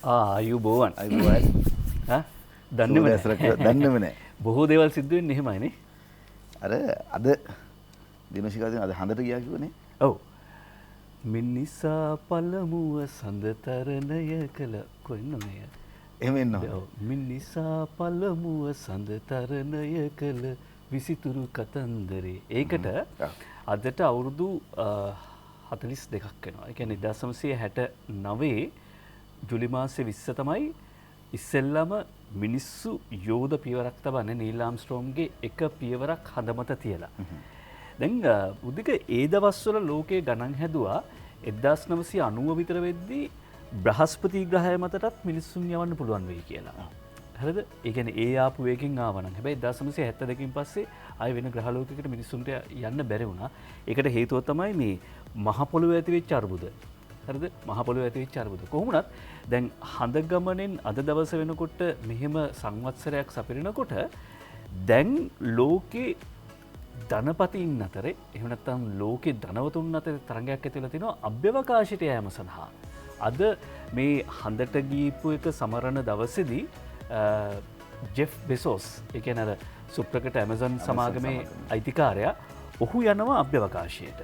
අයුබෝවන් අයුබෝවන් දන්නේම නැහැ. බොහෝ දේවල් සිද්ධ වෙන්නේ එහෙමයිනේ. අර අද දිනශිකාවෙන් අද හඳට ගියා කිව්වනේ. ඔව්. මිනිසා පළමුව සඳතරණය කළ කොයින්නෝනේ. එහෙම එනවා. ඔව්. මිනිසා පළමුව සඳතරණය කළ විසිතුරු කතන්දරේ. ඒකට අදට අවුරුදු 42ක් වෙනවා. ඒ කියන්නේ 1969 ජුලි මාසේ 20 තමයි ඉස්සෙල්ලාම මිනිස්සු යෝධ පියවරක් තබන්නේ නීල් ආම්ස්ට්‍රෝම්ගේ එක පියවරක් හඳ මත තියලා. දැන් බුද්ධික ඒ දවස්වල ලෝකයේ ගණන් හැදුවා 1990 විතර වෙද්දී බ්‍රහස්පති ග්‍රහය මතටත් මිනිස්සුන් යවන්න පුළුවන් වෙයි කියලා. හරිද? ඒ කියන්නේ ඒ ආපු වේගෙන් ආවනම්. හැබැයි 1972කින් පස්සේ ආයෙ වෙන ග්‍රහ ලෝකයකට මිනිස්සුන්ට යන්න බැරි වුණා. ඒකට හේතුව තමයි මේ මහ පොළොවේ ඇති වෙච්ච අර්බුද. හරිද? මහ පොළොවේ ඇති වෙච්ච අර්බුද. කොහොමුණත් දැන් හඳ ගමනෙන් අද දවස වෙනකොට මෙහෙම සංවත්සරයක් සපිරෙනකොට දැන් ලෝකේ ධනපතීන් අතරේ එහෙම නැත්නම් ලෝකේ ධනවතුන් අතරේ තරඟයක් ඇති වෙලා තිනවා අභ්‍යවකාශයට යෑම සඳහා. අද මේ හඳට ගියපු එක සමරන දවසේදී ජෙෆ් බෙසෝස් ඒ කියන්නේ අර සුප්‍රකට ඇමසන් සමාගමේ අයිතිකාරයා ඔහු යනවා අභ්‍යවකාශයට.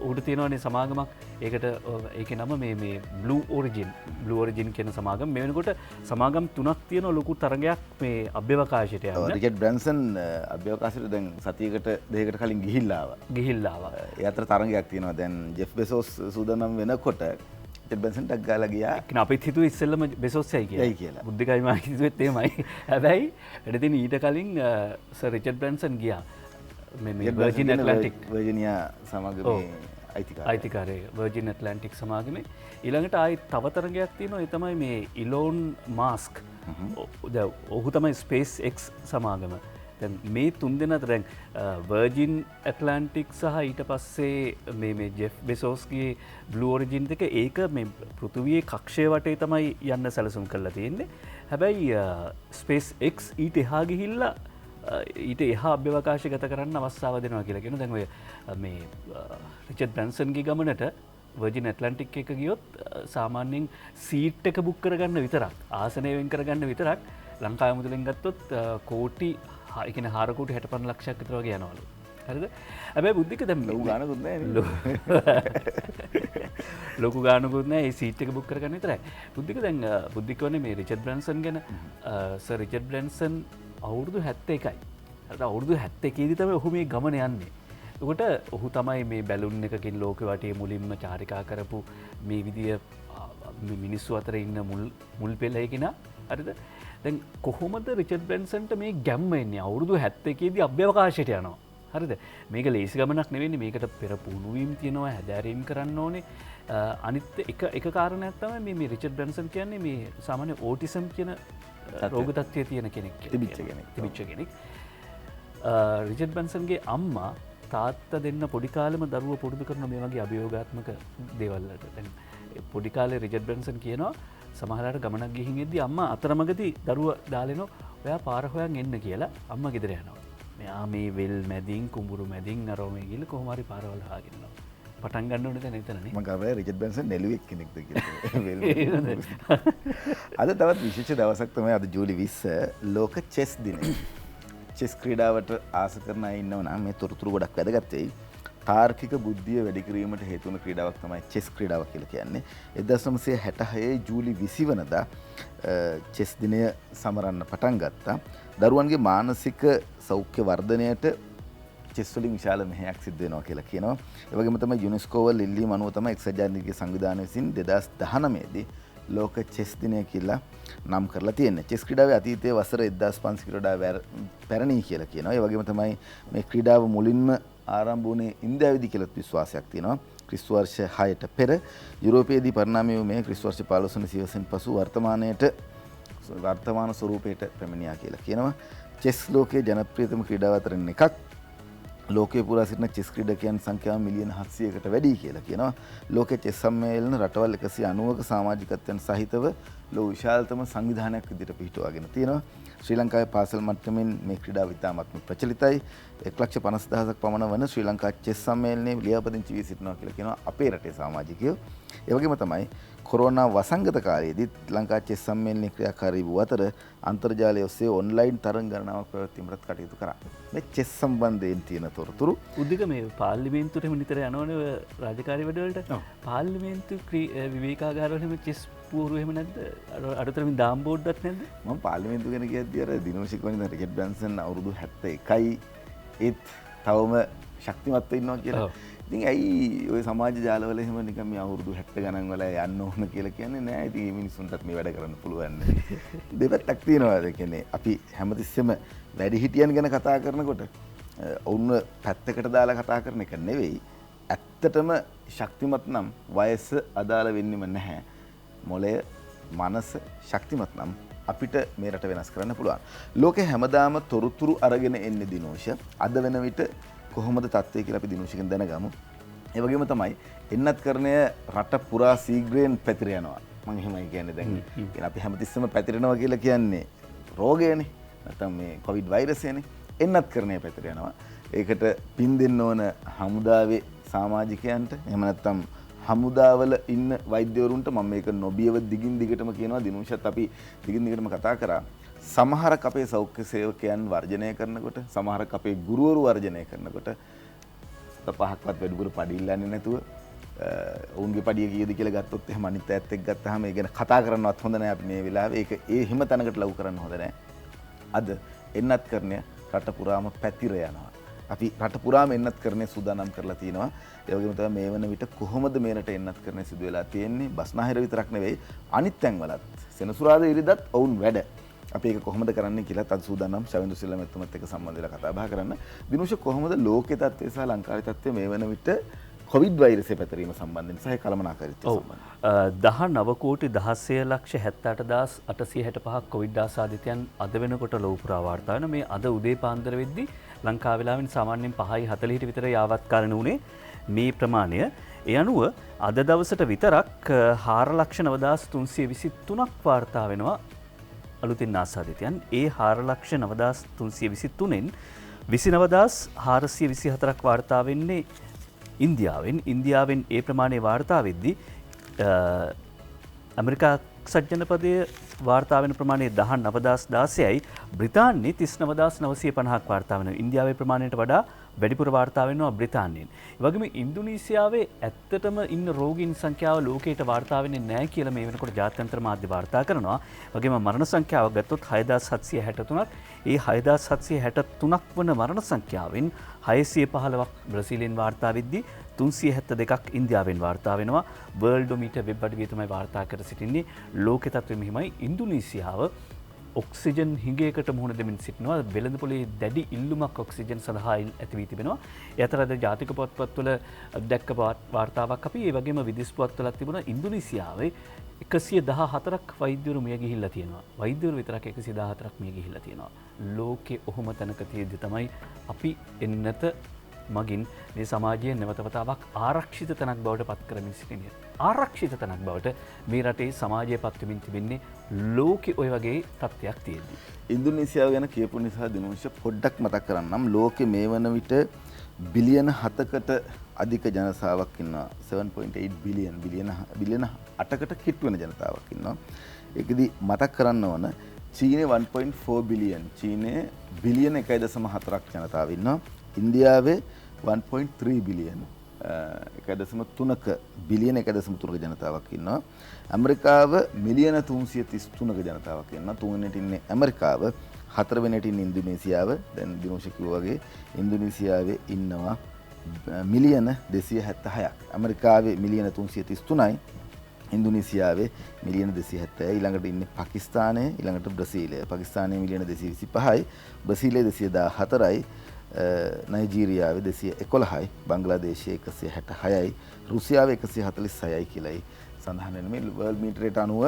උඩ තියෙනවනේ සමාගමක් ඒකට ඒකේ නම මේ බ්ලූ ඔරිජින් කියන සමාගම. මේ වෙනකොට සමාගම් 3ක් තියෙන ලොකු තරගයක් මේ අභ්‍යවකාශයට යන්න. රිචඩ් බ්‍රැන්සන් අභ්‍යවකාශයට දැන් සතියකට දෙකකට කලින් ගිහිල්ලා ආවා. ඒ අතර තරගයක් තියෙනවා. දැන් ජෙෆ් බෙසෝස් සූදානම් වෙනකොට රිචඩ් බ්‍රැන්සන් ටක් ගාලා ගියා. අපිත් හිතුවේ ඉස්සෙල්ලම බෙසෝස් යයි කියලා. බුද්ධිකයි මා හිතුවෙත් එහෙමයි. හැබැයි වැඩ ඊට කලින් සර් රිචඩ් බ්‍රැන්සන් ගියා. මේ වර්ජින් ඇට්ලැන්ටික් වර්ජිනියා සමාගමේ අයිතිකාරය වර්ජින් ඇට්ලැන්ටික් සමාගමේ ඊළඟට ආයි තව තරගයක් තියෙනවා. ඒ තමයි මේ ඉලෝන් මාස්ක්. ඔහු තමයි ස්පේස් එක්ස් සමාගම. දැන් මේ තුන් දෙනා දැන් වර්ජින් ඇට්ලැන්ටික් සහ ඊට පස්සේ මේ ජෙෆ් බෙසෝස්ගේ බ්ලූ ඔරිජින් දෙක ඒක මේ පෘථිවියේ කක්ෂය වටේ තමයි යන්න සැලසුම් කරලා තියෙන්නේ. හැබැයි ස්පේස් එක්ස් ඊට එහා ගිහිල්ලා ඊට එහා අභ්‍යවකාශය ගත කරන්න අවස්ථාව දෙනවා කියලා කියන. දැන් ඔය මේ රිචඩ් බ්‍රැන්සන්ගේ ගමනට වර්ජින් ඇට්ලැන්ටික් එක ගියොත් සාමාන්‍යයෙන් සීට් එක බුක් කරගන්න විතරක් ආසනය වෙන් කරගන්න විතරක් ලංකාවේ මුදලින් ගත්තොත් කෝටි ඒ කියන්නේ 4 කෝටි 65 ලක්ෂයක් විතර වගේ යනවලු. හරිද? හැබැයි බුද්ධික දැන් ලොකු ගානකුත් නැහැ නේ. ලොකු ගානකුත් නැහැ. ඒ සීට් එක බුක් කරගන්න විතරයි. බුද්ධික දැන් බුද්ධිකෝනේ මේ රිචඩ් බ්‍රැන්සන් ගැන සර් රිචඩ් බ්‍රැන්සන් අවුරුදු 71යි. හරිද? අවුරුදු 71 දී තමයි ඔහු මේ ගමන යන්නේ. එතකොට ඔහු තමයි මේ බැලුන් එකකින් ලෝකෙ වටේ මුලින්ම චාරිකා කරපු මේ විදිය මිනිස්සු අතර ඉන්න මුල් පෙළේ කෙනා. හරිද? දැන් කොහොමද රිචඩ් බ්‍රැන්සන්ට මේ ගැම්ම එන්නේ? අවුරුදු 71 දී අභ්‍යවකාශයට යනවා. හරිද? මේක ලේසි ගමනක් නෙවෙයි. මේකට පෙර පුහුණුවීම් තියෙනවා, හැදෑරීම් කරන්න ඕනේ. අනිත් එක කාරණයක් තමයි මේ රිචඩ් බ්‍රැන්සන් කියන්නේ මේ සාමාන්‍ය ඕටිසම් කියන රෝග තත්ත්වයේ තියෙන කෙනෙක්. තිබිච්ච කෙනෙක්. රිචඩ් බ්‍රැන්සන්ගේ අම්මා තාත්තා දෙන්න පොඩි කාලෙම දරුවෝ පුරුදු කරන මේ වගේ අභියෝගාත්මක දේවල් වලට. දැන් පොඩි කාලේ රිචඩ් බ්‍රැන්සන් කියනවා සමහරවිට ගමනක් ගිහින් එද්දි අම්මා අතරමඟදී දරුවා දාලෙනවා ඔයා පාර හොයන් එන්න කියලා අම්මා ගෙදර යනවා. මෙයා මේ වෙල් මැදින් කුඹුරු මැදින් අරෝ මේ ගිහලා කොහොම හරි පාරවල් හොයාගෙන යනවා. පටන් ගන්න ඕනේ දැන් එතනනේ. මම ගාවේ රිචඩ් බ්‍රැන්සන් නෙළුවෙක් කෙනෙක්ද කියලා. අද තවත් විශේෂ දවසක් තමයි අද ජූලි 20 ලෝක චෙස් දිනය. චෙස් ක්‍රීඩාවට ආස කරන අය ඉන්නව නම් මේ තොරතුරු ගොඩක් වැදගත් වෙයි. තාර්කික බුද්ධිය වැඩි කිරීමට හේතු වන ක්‍රීඩාවක් තමයි චෙස් ක්‍රීඩාව කියලා කියන්නේ. 1966 ජූලි 20 වෙනිදා චෙස් දිනය සමරන්න පටන් ගත්තා. දරුවන්ගේ මානසික සෞඛ්‍ය වර්ධනයට චෙස් වලින් විශාල මෙහෙයක් සිද්ධ වෙනවා කියලා කියනවා. ඒ වගේම තමයි යුනෙස්කෝ වල ඉල්ලීම අනුව තමයි එක්සත් ජාතීන්ගේ සංවිධානය විසින් 2019 දී ලෝක චෙස් දිනය කියලා නම් කරලා තියෙන්නේ. චෙස් ක්‍රීඩාවේ අතීතයේ වසර 1500 කට වඩා පැරණි කියලා කියනවා. ඒ වගේම තමයි මේ ක්‍රීඩාව මුලින්ම ආරම්භ වුණේ ඉන්දියාවේදී කියලා විශ්වාසයක් තියෙනවා. ක්‍රිස්තු වර්ෂ 6ට පෙර යුරෝපයේදී පරිණාමය වූ මේ ක්‍රිස්තු වර්ෂ 15 වෙනි සියවසෙන් පසු වර්තමාන ස්වරූපයට පැමිණියා කියලා කියනවා. චෙස් ලෝකයේ ජනප්‍රියතම ක්‍රීඩාව අතරින් එකක්. ලෝකයේ පුරා සිටින චෙස් ක්‍රීඩකයන් සංඛ්‍යාව මිලියන 700කට වැඩි කියලා කියනවා. ලෝකයේ චෙස් සම්මේලන රටවල් 190ක සමාජිකත්වයන් සහිතව ලෝ විශාලතම සංවිධානයක් විදිහට පිහිටුවාගෙන තියෙනවා. ශ්‍රී ලංකාවේ පාසල් මට්ටමින් මේ ක්‍රීඩාව ඉතාමත්ම ප්‍රචලිතයි. 1,50,000ක් පමණ වන ශ්‍රී ලංකා චෙස් සම්මේලනයේ ලියාපදිංචි වී සිටිනවා කියලා කියනවා අපේ රටේ සමාජිකයෝ. ඒ වගේම තමයි කොරෝනා වසංගත කාලයේදී ලංකා චෙස් සම්මේලනයේ ක්‍රියාකාරී වූ අතර අන්තර්ජාලය ඔස්සේ ඔන්ලයින් තරඟ ගණනාවක් පැවැත්වීමට කටයුතු කරා. මේ චෙස් සම්බන්ධයෙන් තියෙන තොරතුරු උද්දික මේ පාර්ලිමේන්තුවේම නිතර යනවනේ ඔය රාජකාරී වැඩවලට. පාර්ලිමේන්තු විවේකාගාරවලම චෙස් පුවරු එහෙම නැද්ද? අරතරමින් දාම් බෝඩ්ඩක් නැද්ද? මම පාර්ලිමේන්තු ගැන කියද්දී අර දිනෝෂික වනිදා රිකට් බ්‍රැන්සන් අවුරුදු 71යි ඒත් තවම ශක්තිමත්ව ඉන්නවා කියලා. ඉතින් ඇයි ඔය සමාජ ජාලවල එහෙම නිකන් මේ අවුරුදු 70 ගණන් වල යන්න ඕන කියලා කියන්නේ නෑ. ඉතින් මේ මිනිස්සුන්ටත් මේ වැඩ කරන්න පුළුවන්. දෙපැත්තක් තියෙනවා. ඒ කියන්නේ අපි හැමතිස්සෙම වැඩිහිටියන් ගැන කතා කරනකොට ඔවුන්ව පැත්තකට දාලා කතා කරන එක නෙවෙයි. ඇත්තටම ශක්තිමත් නම් වයස අදාළ වෙන්නෙම නැහැ. මොළය මනස ශක්තිමත් නම් අපිට මේ රට වෙනස් කරන්න පුළුවන්. ලෝකේ හැමදාම තොරතුරු අරගෙන එන්නේ දිනෝෂ. අද වෙන විට කොහොමද තත්ත්වය කියලා අපි දිනෝෂිකෙන් දැනගමු. ඒ වගේම තමයි එන්නත් කරණය රට පුරා සීග්‍රයෙන් පැතිර යනවා. මම එහෙමයි කියන්නේ දැන්. يعني අපි හැමතිස්සෙම පැතිරෙනවා කියලා කියන්නේ රෝගයනේ. නැත්නම් මේ කොවිඩ් වෛරසයනේ. එන්නත් කරණය පැතිර යනවා. ඒකට පින් දෙන්න ඕන හමුදාවේ සමාජිකයන්ට. එහෙම නැත්නම් හමුදාවල ඉන්න වෛද්‍යවරුන්ට මම මේක නොබියව දිගින් දිගටම කියනවා. දිනුෂත් අපි දිගින් දිගටම කතා කරා. සමහරක් අපේ සෞඛ්‍ය සේවකයන් වර්ජනය කරනකොට, සමහරක් අපේ ගුරුවරු වර්ජනය කරනකොට පහක්වත් වැඩිපුර පඩි ඉල්ලන්නේ නැතුව ඔවුන්ගේ පඩිය කීයද කියලා ගත්තොත් එහෙම අනිත් පැත්ත එක්ක ගත්තාම ඒ ගැන කතා කරන්නවත් හොඳ නැහැ අපි මේ වෙලාවේ. ඒක ඒ හිම තැනකට ලව් කරන්න හොඳ නැහැ. අද එන්නත් කරන්නේ රට පුරාම පැතිර යනවා. අපි රට පුරාම එන්නත් කරන්නේ සූදානම් කරලා තියෙනවා. ඒ වගේම තමයි මේ වන විට කොහොමද මේ රට එන්නත් කරන්නේ සිදු වෙලා තියෙන්නේ. බස්නාහිර විතරක් නෙවෙයි අනිත් තැන්වලත් සෙනසුරාදා ඉරිදත් ඔවුන් වැඩ. අපි ඒක කොහොමද කරන්නේ කියලා තත් සූදානම් ශවෙන්දු සිල්වා මෙතුමත් එක්ක සම්බන්ධ වෙලා කතා බහ කරන්න. දිනුෂ කොහොමද ලෝකයේ තත්ත්වය සහ ලංකාවේ තත්ත්වය මේ වන විට කොවිඩ් වෛරසය පැතිරීම සම්බන්ධයෙන් සහ කළමනාකාරීත්වය සම්බන්ධයෙන් 19,78,865ක් කොවිඩ් ආසාදිතයන් අද වෙනකොට ලොව පුරා වාර්තා වෙන මේ අද උදේ පාන්දර වෙද්දී ලංකා වේලාවෙන් සාමාන්‍යයෙන් 5:40ට විතර යාවත් කාලන උනේ මේ ප්‍රමාණය. ඒ අනුව අද දවසට විතරක් 4,09,323ක් වාර්තා වෙනවා අලුතින් ආසාදිතයන්. ඒ 4,09,323න් 29,424ක් වාර්තා වෙන්නේ ඉන්දියාවෙන් ඒ ප්‍රමාණය වාර්තා වෙද්දී ඇමරිකා එක්සත් ජනපදයේ වාර්තා වෙන ප්‍රමාණය 19,16යි. බ්‍රිතාන්‍යයේ 39,950ක් වාර්තා වෙනවා. ඉන්දියාවේ ප්‍රමාණයට වඩා වැඩිපුර වාර්තා වෙනවා බ්‍රිතාන්‍යයෙන්. ඒ වගේම ඉන්දුනීසියාවේ ඇත්තටම ඉන්න රෝගීන් සංඛ්‍යාව ලෝකයට වාර්තා වෙන්නේ නැහැ කියලා මේ වෙනකොට ජාත්‍යන්තර මාධ්‍ය වාර්තා කරනවා. වගේම මරණ සංඛ්‍යාව ගත්තොත් 6,763ක්. ඒ 6,763ක් වන මරණ සංඛ්‍යාවෙන් 615ක් බ්‍රසීලයෙන් වාර්තා වෙද්දී 372ක් ඉන්දියාවෙන් වාර්තා වෙනවා. වර්ල්ඩොමීටර් වෙබ් අඩවිය තමයි වාර්තා කර සිටින්නේ. ලෝකේ තත්ත්වය මෙහිමයි. ඉන්දුනීසියාව ඔක්සිජන් හිඟයකට මුහුණ දෙමින් සිටිනවා. වෙළඳපොලේ දැඩි ඉල්ලුමක් ඔක්සිජන් සඳහා ඇති වී තිබෙනවා. ඒ අතර අද ජාතික පුවත්පත්වල දැක්ක වාර්තාවක් අපි ඒ වගේම විදේශ පුවත්වලත් තිබුණා. ඉන්දුනීසියාවේ 114ක් වෛද්‍යවරු මිය ගිහිල්ලා තියෙනවා. වෛද්‍යවරු විතරක් 114ක් මිය ගිහිල්ලා තියෙනවා. ලෝකේ ඔහොම තැනක තියෙද්දි තමයි අපි එන්නත මගින් මේ සමාජයේ නැවතවතාවක් ආරක්ෂිත තැනක් බවට පත් කරමින් සිටින්නේ. ආරක්ෂිත තැනක් බවට මේ රටේ සමාජය පත් වෙමින් තිබෙන්නේ ලෝකේ ඔය වගේ තත්ත්වයක් තියෙද්දි. ඉන්දුනීසියාව ගැන කියපු නිසා දිනෝෂ පොඩ්ඩක් මතක් කරන්නම්. ලෝකේ මේ වන විට බිලියන 7කට අධික ජනතාවක් ඉන්නවා. 7.8 බිලියන 8කට කිට්ටු වෙන ජනතාවක් ඉන්නවා. ඒකෙදි මතක් කරන්න ඕන චීනේ 1.4 බිලියන්. චීනේ බිලියන 1.4ක් ජනතාව ඉන්නවා. ඉන්දියාවේ 1.3 බිලියන් 1.3ක බිලියන 1.3ක ජනතාවක් ඉන්නවා. ඇමරිකාව මිලියන 333ක ජනතාවක් ඉන්නවා. තුන්වෙනිට ඉන්නේ ඇමරිකාව, හතරවෙනිට ඉන්නේ ඉන්දුනීසියාව. දැන් දිනෝෂ කිව්වා වගේ ඉන්දුනීසියාවේ ඉන්නවා මිලියන 276ක්. ඇමරිකාවේ මිලියන 333යි. ඉන්දුනීසියාවේ මිලියන 270යි. ඊළඟට ඉන්නේ පාකිස්තානය, ඊළඟට බ්‍රසීලය. පාකිස්තානයේ මිලියන 225යි, බ්‍රසීලයේ 214යි. නයිජීරියාවේ 211යි, බංග්ලාදේශයේ 166යි, රුසියාවේ 146යි කියලායි සඳහන් වෙන මේ වර්ල්ඩ් මීටරයට අනුව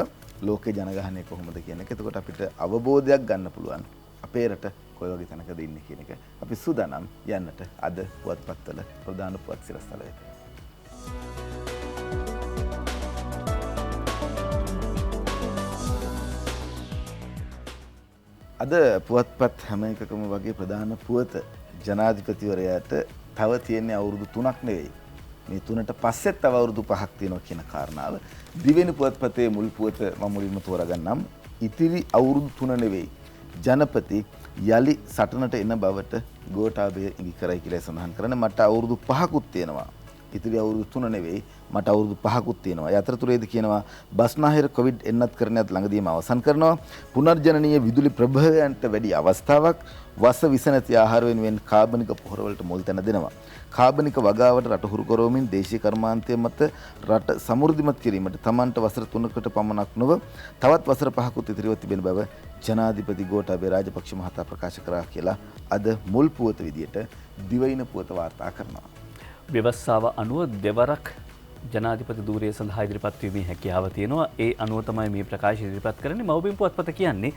ලෝකේ ජනගහනය කොහොමද කියන එක. එතකොට අපිට අවබෝධයක් ගන්න පුළුවන් අපේ රට කොයි වගේ තැනකද ඉන්නේ කියන එක. අපි සූදානම් යන්නට අද පුවත්පත්වල ප්‍රධාන පුවත් සිරස්තල වෙත. අද පුවත්පත් හැම එකකම වගේ ප්‍රධාන පුවත ජනාධිපතිවරයාට තව තියෙන්නේ අවුරුදු 3ක් නෙවෙයි. මේ 3ට පස්සෙත් තව අවුරුදු 5ක් තියෙනවා කියන කාරණාව. දිවෙන පුවත්පතේ මුල් පුවත මම මුලින්ම තෝරගන්නම්. ඉතිරි අවුරුදු 3 නෙවෙයි. ජනපති යලි සටනට එන බවට ගෝඨාභය ඉඟි කරයි කියලා සඳහන් කරන්නේ. මට අවුරුදු 5කුත් තියෙනවා. ඉතිරි අවුරුදු 3 නෙවෙයි මට අවුරුදු 5කුත් තියෙනවා. ඒ අතරතුරේදී කියනවා බස්නාහිර කොවිඩ් එන්නත් කරණයත් ළඟදීම අවසන් කරනවා. පුනර්ජනනීය විදුලි ප්‍රභවයන්ට වැඩි අවස්ථාවක් වස විස නැති ආහාර වෙනුවෙන් කාබනික පොහොර වලට මුල් තැන දෙනවා. කාබනික වගාවට රට හුරු කරවමින් දේශීය කර්මාන්තය මත රට සමෘද්ධිමත් කිරීමට තමන්ට වසර 3කට පමණක් නොව තවත් වසර 5කුත් ඉතිරිව තිබෙන බව ජනාධිපති ගෝඨාභය රාජපක්ෂ මහතා ප්‍රකාශ කරා කියලා අද මුල් පුවත විදියට දිවයින පුවත වාර්තා කරනවා. ව්‍යවස්ථාව අනුව දෙවරක් ජනාධිපති ධූරය සඳහා ඉදිරිපත් වීමේ හැකියාව තියෙනවා. ඒ අනුව තමයි මේ ප්‍රකාශය ඉදිරිපත් කරන්නේ. මව්බිම් පුවත්පත කියන්නේ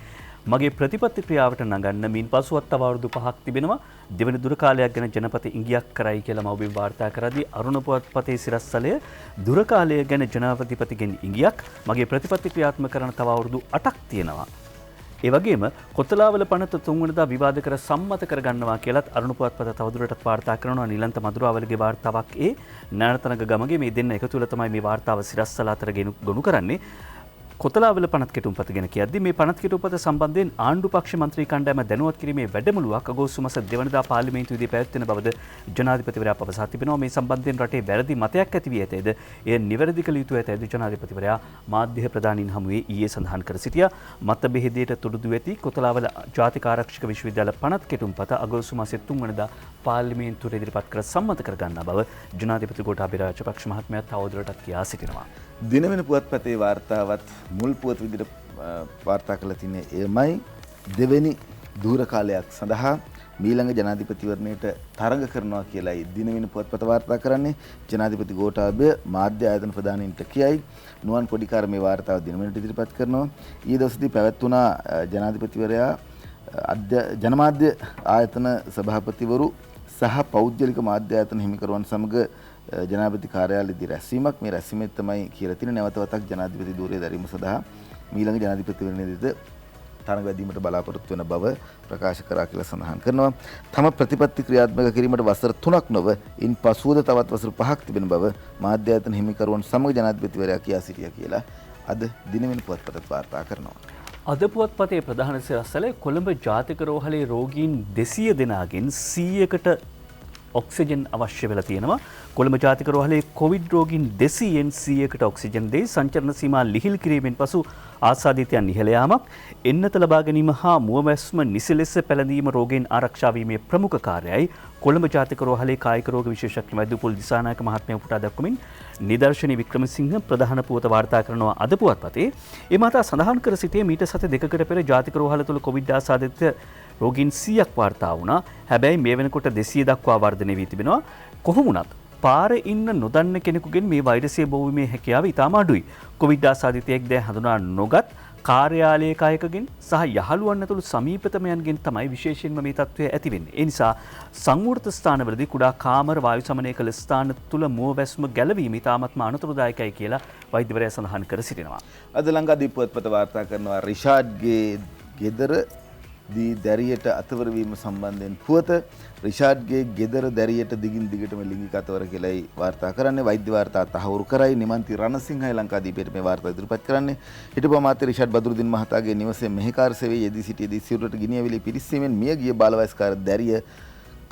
මගේ ප්‍රතිපත්ති ක්‍රියාවට නගන්න මින් පසුවත් තව අවුරුදු 5ක් තිබෙනවා. දෙවන දුර කාලයක් ගැන ජනපති ඉඟියක් කරයි කියලා මව්බිම් වාර්තා කරද්දී අරුණ පුවත්පතේ සිරස්තලය දුර කාලය ගැන ජනාධිපතිගෙන් ඉඟියක් මගේ ප්‍රතිපත්ති ක්‍රියාත්මක කරන තව අවුරුදු 8ක් තියෙනවා. ඒ වගේම කොතලාවල පනත තුන්වනදා විවාද කර සම්මත කරගන්නවා කියලත් අරුණ පුවත්පත තවදුරටත් වාර්තා කරනවා. නිලන්ත මදුරාවලගේ වාර්තාවක් ඒ නානතනග ගමගේ මේ දෙන්න එකතු වෙලා තමයි මේ වාර්තාව සිරස්තල අතර ගොනු කරන්නේ. කොතලාවල පනත් කෙටුම්පත ගැන කියද්දී මේ පනත් කෙටුම්පත සම්බන්ධයෙන් ආණ්ඩු පක්ෂ මන්ත්‍රී කණ්ඩායම දැනුවත් කිරීමේ වැඩමුළුවක් අගෝස්තු මාස 2 වෙනිදා පාර්ලිමේන්තුවේදී පැවැත්වෙන බවද ජනාධිපතිවරයා පවසා තිබෙනවා. මේ සම්බන්ධයෙන් රටේ වැරදි මතයක් ඇති වී ඇතේද එය නිවැරදි කළ යුතු ඇතේද ජනාධිපතිවරයා මාධ්‍ය ප්‍රධානීන් හමුවේ ඊයේ සඳහන් කර සිටියා. මත බෙහෙදයට තුඩු ඇති කොතලාවල ජාතික ආරක්ෂක විශ්වවිද්‍යාල පනත් කෙටුම්පත අගෝස්තු මාසයේ 3 වෙනිදා පාර්ලිමේන්තුවට ඉදිරිපත් කර සම්මත කර ගන්නා බව ජනාධිපති ගෝඨාභය රාජපක්ෂ මහත්මයා තවදුරටත් කියා සිටිනවා. දිනවෙන පුවත්පතේ වාර්තාවත් මුල් පුවත විදිහට වාර්තා කළ තින්නේ එයමයි. දෙවෙනි දූර කාලයක් සඳහා මීළඟ ජනාධිපතිවරණයට තරඟ කරනවා කියලායි දිනවෙන පුවත්පත වාර්තා කරන්නේ. ජනාධිපති ගෝඨාභය මාධ්‍ය ආයතන ප්‍රධානීන්ට කියයි. නුවන් පොඩිකාර මේ වාර්තාව දිනවෙනට ඉදිරිපත් කරනවා. ඊයේ දවසේදී පැවැත්වුණා ජනාධිපතිවරයා ජනමාධ්‍ය ආයතන සභාපතිවරු සහ පෞද්ගලික මාධ්‍ය ආයතන හිමිකරුවන් සමග ජනාධිපති කාර්යාලයේදී රැස්වීමක්. මේ රැස්වීමෙත් තමයි කියලා තියෙන නැවත වතක් ජනාධිපති ධූරය දැරීම සඳහා මීළඟ ජනාධිපතිවරණයේදී තරඟ වැදීමට බලාපොරොත්තු වෙන බව ප්‍රකාශ කරා කියලා සඳහන් කරනවා. තම ප්‍රතිපත්ති ක්‍රියාත්මක කිරීමට වසර 3ක් නොව ඉන් පසුවද තවත් වසර 5ක් තිබෙන බව මාධ්‍ය ආයතන හිමිකරුවන් සමග ජනාධිපතිවරයා කියා සිටියා කියලා අද දිනවෙන පුවත්පතත් වාර්තා කරනවා. අද පුවත්පතේ ප්‍රධාන සිරස්තලය කොළඹ ජාතික රෝහලේ රෝගීන් 200 දෙනාගෙන් 100කට ඔක්සිජන් අවශ්‍ය වෙලා තියෙනවා. කොළඹ ජාතික රෝහලේ කොවිඩ් රෝගීන් 200න් 100කට ඔක්සිජන් දෙයි. සංචරණ සීමා ලිහිල් කිරීමෙන් පසු ආසාදිතයන් ඉහළ යාමක්, එන්නත ලබා ගැනීම හා මුවමැස්ම නිසි ලෙස පැළඳීම රෝගීන් ආරක්ෂා වීමේ ප්‍රමුඛ කාර්යයයි කොළඹ ජාතික රෝහලේ කායික රෝග විශේෂඥ වෛද්‍ය පුල් දිසානායක මහත්මයා උපුටා දක්වමින් නිදර්ශනී වික්‍රමසිංහ ප්‍රධාන පුවත වාර්තා කරනවා අද පුවත්පතේ. ඒ මත සඳහන් කර සිටියේ මීට සති දෙකකට පෙර ජාතික රෝහල තුළ කොවිඩ් ආසාදිත රෝගීන් 100ක් වාර්තා වුණා. හැබැයි මේ වෙනකොට 200 දක්වා වර්ධනය වී තිබෙනවා. කොහොම වුණත් පාරේ ඉන්න නොදන්න කෙනෙකුගෙන් මේ වෛරසය බෝවීමේ හැකියාව ඉතාම අඩුයි. කොවිඩ් ආසාදිතයෙක් දැන් හඳුනා නොගත් කාර්යාලයක අයකගෙන් සහ යහළුවන් ඇතුළු සමීපතමයන්ගෙන් තමයි විශේෂයෙන්ම මේ තත්ත්වය ඇති වෙන්නේ. ඒ නිසා සංවෘත ස්ථානවලදී කුඩා කාමර වායු සමනය කළ ස්ථාන තුල මුවවැස්ම ගැලවීම ඉතාමත්ම අනතුරුදායකයි කියලා වෛද්‍යවරයා සඳහන් කර සිටිනවා. අද ලංකාදීප පුවත්පත වාර්තා කරනවා රිෂාඩ්ගේ ගෙදර දී දැරියට අතවර වීම සම්බන්ධයෙන් පුවත. රිෂාඩ්ගේ ගෙදර දැරියට දිගින් දිගටම ලිංගික අතවර කියලායි වාර්තා කරන්නේ. වෛද්‍ය වාර්තා තහවුරු කරයි නිමන්ති රණසිංහයි ලංකාදීපයට මේ වාර්තා ඉදිරිපත් කරන්නේ. හිටපු අමාත්‍ය රිෂාඩ් බදුරුදින් මහතාගේ නිවසේ මෙහෙකාර සේවයේ යෙදී සිටියේදී සිරුරට ගිනි ඇවිලි පිරිස්සීමෙන් මිය ගිය බාලවයස්කාර දැරිය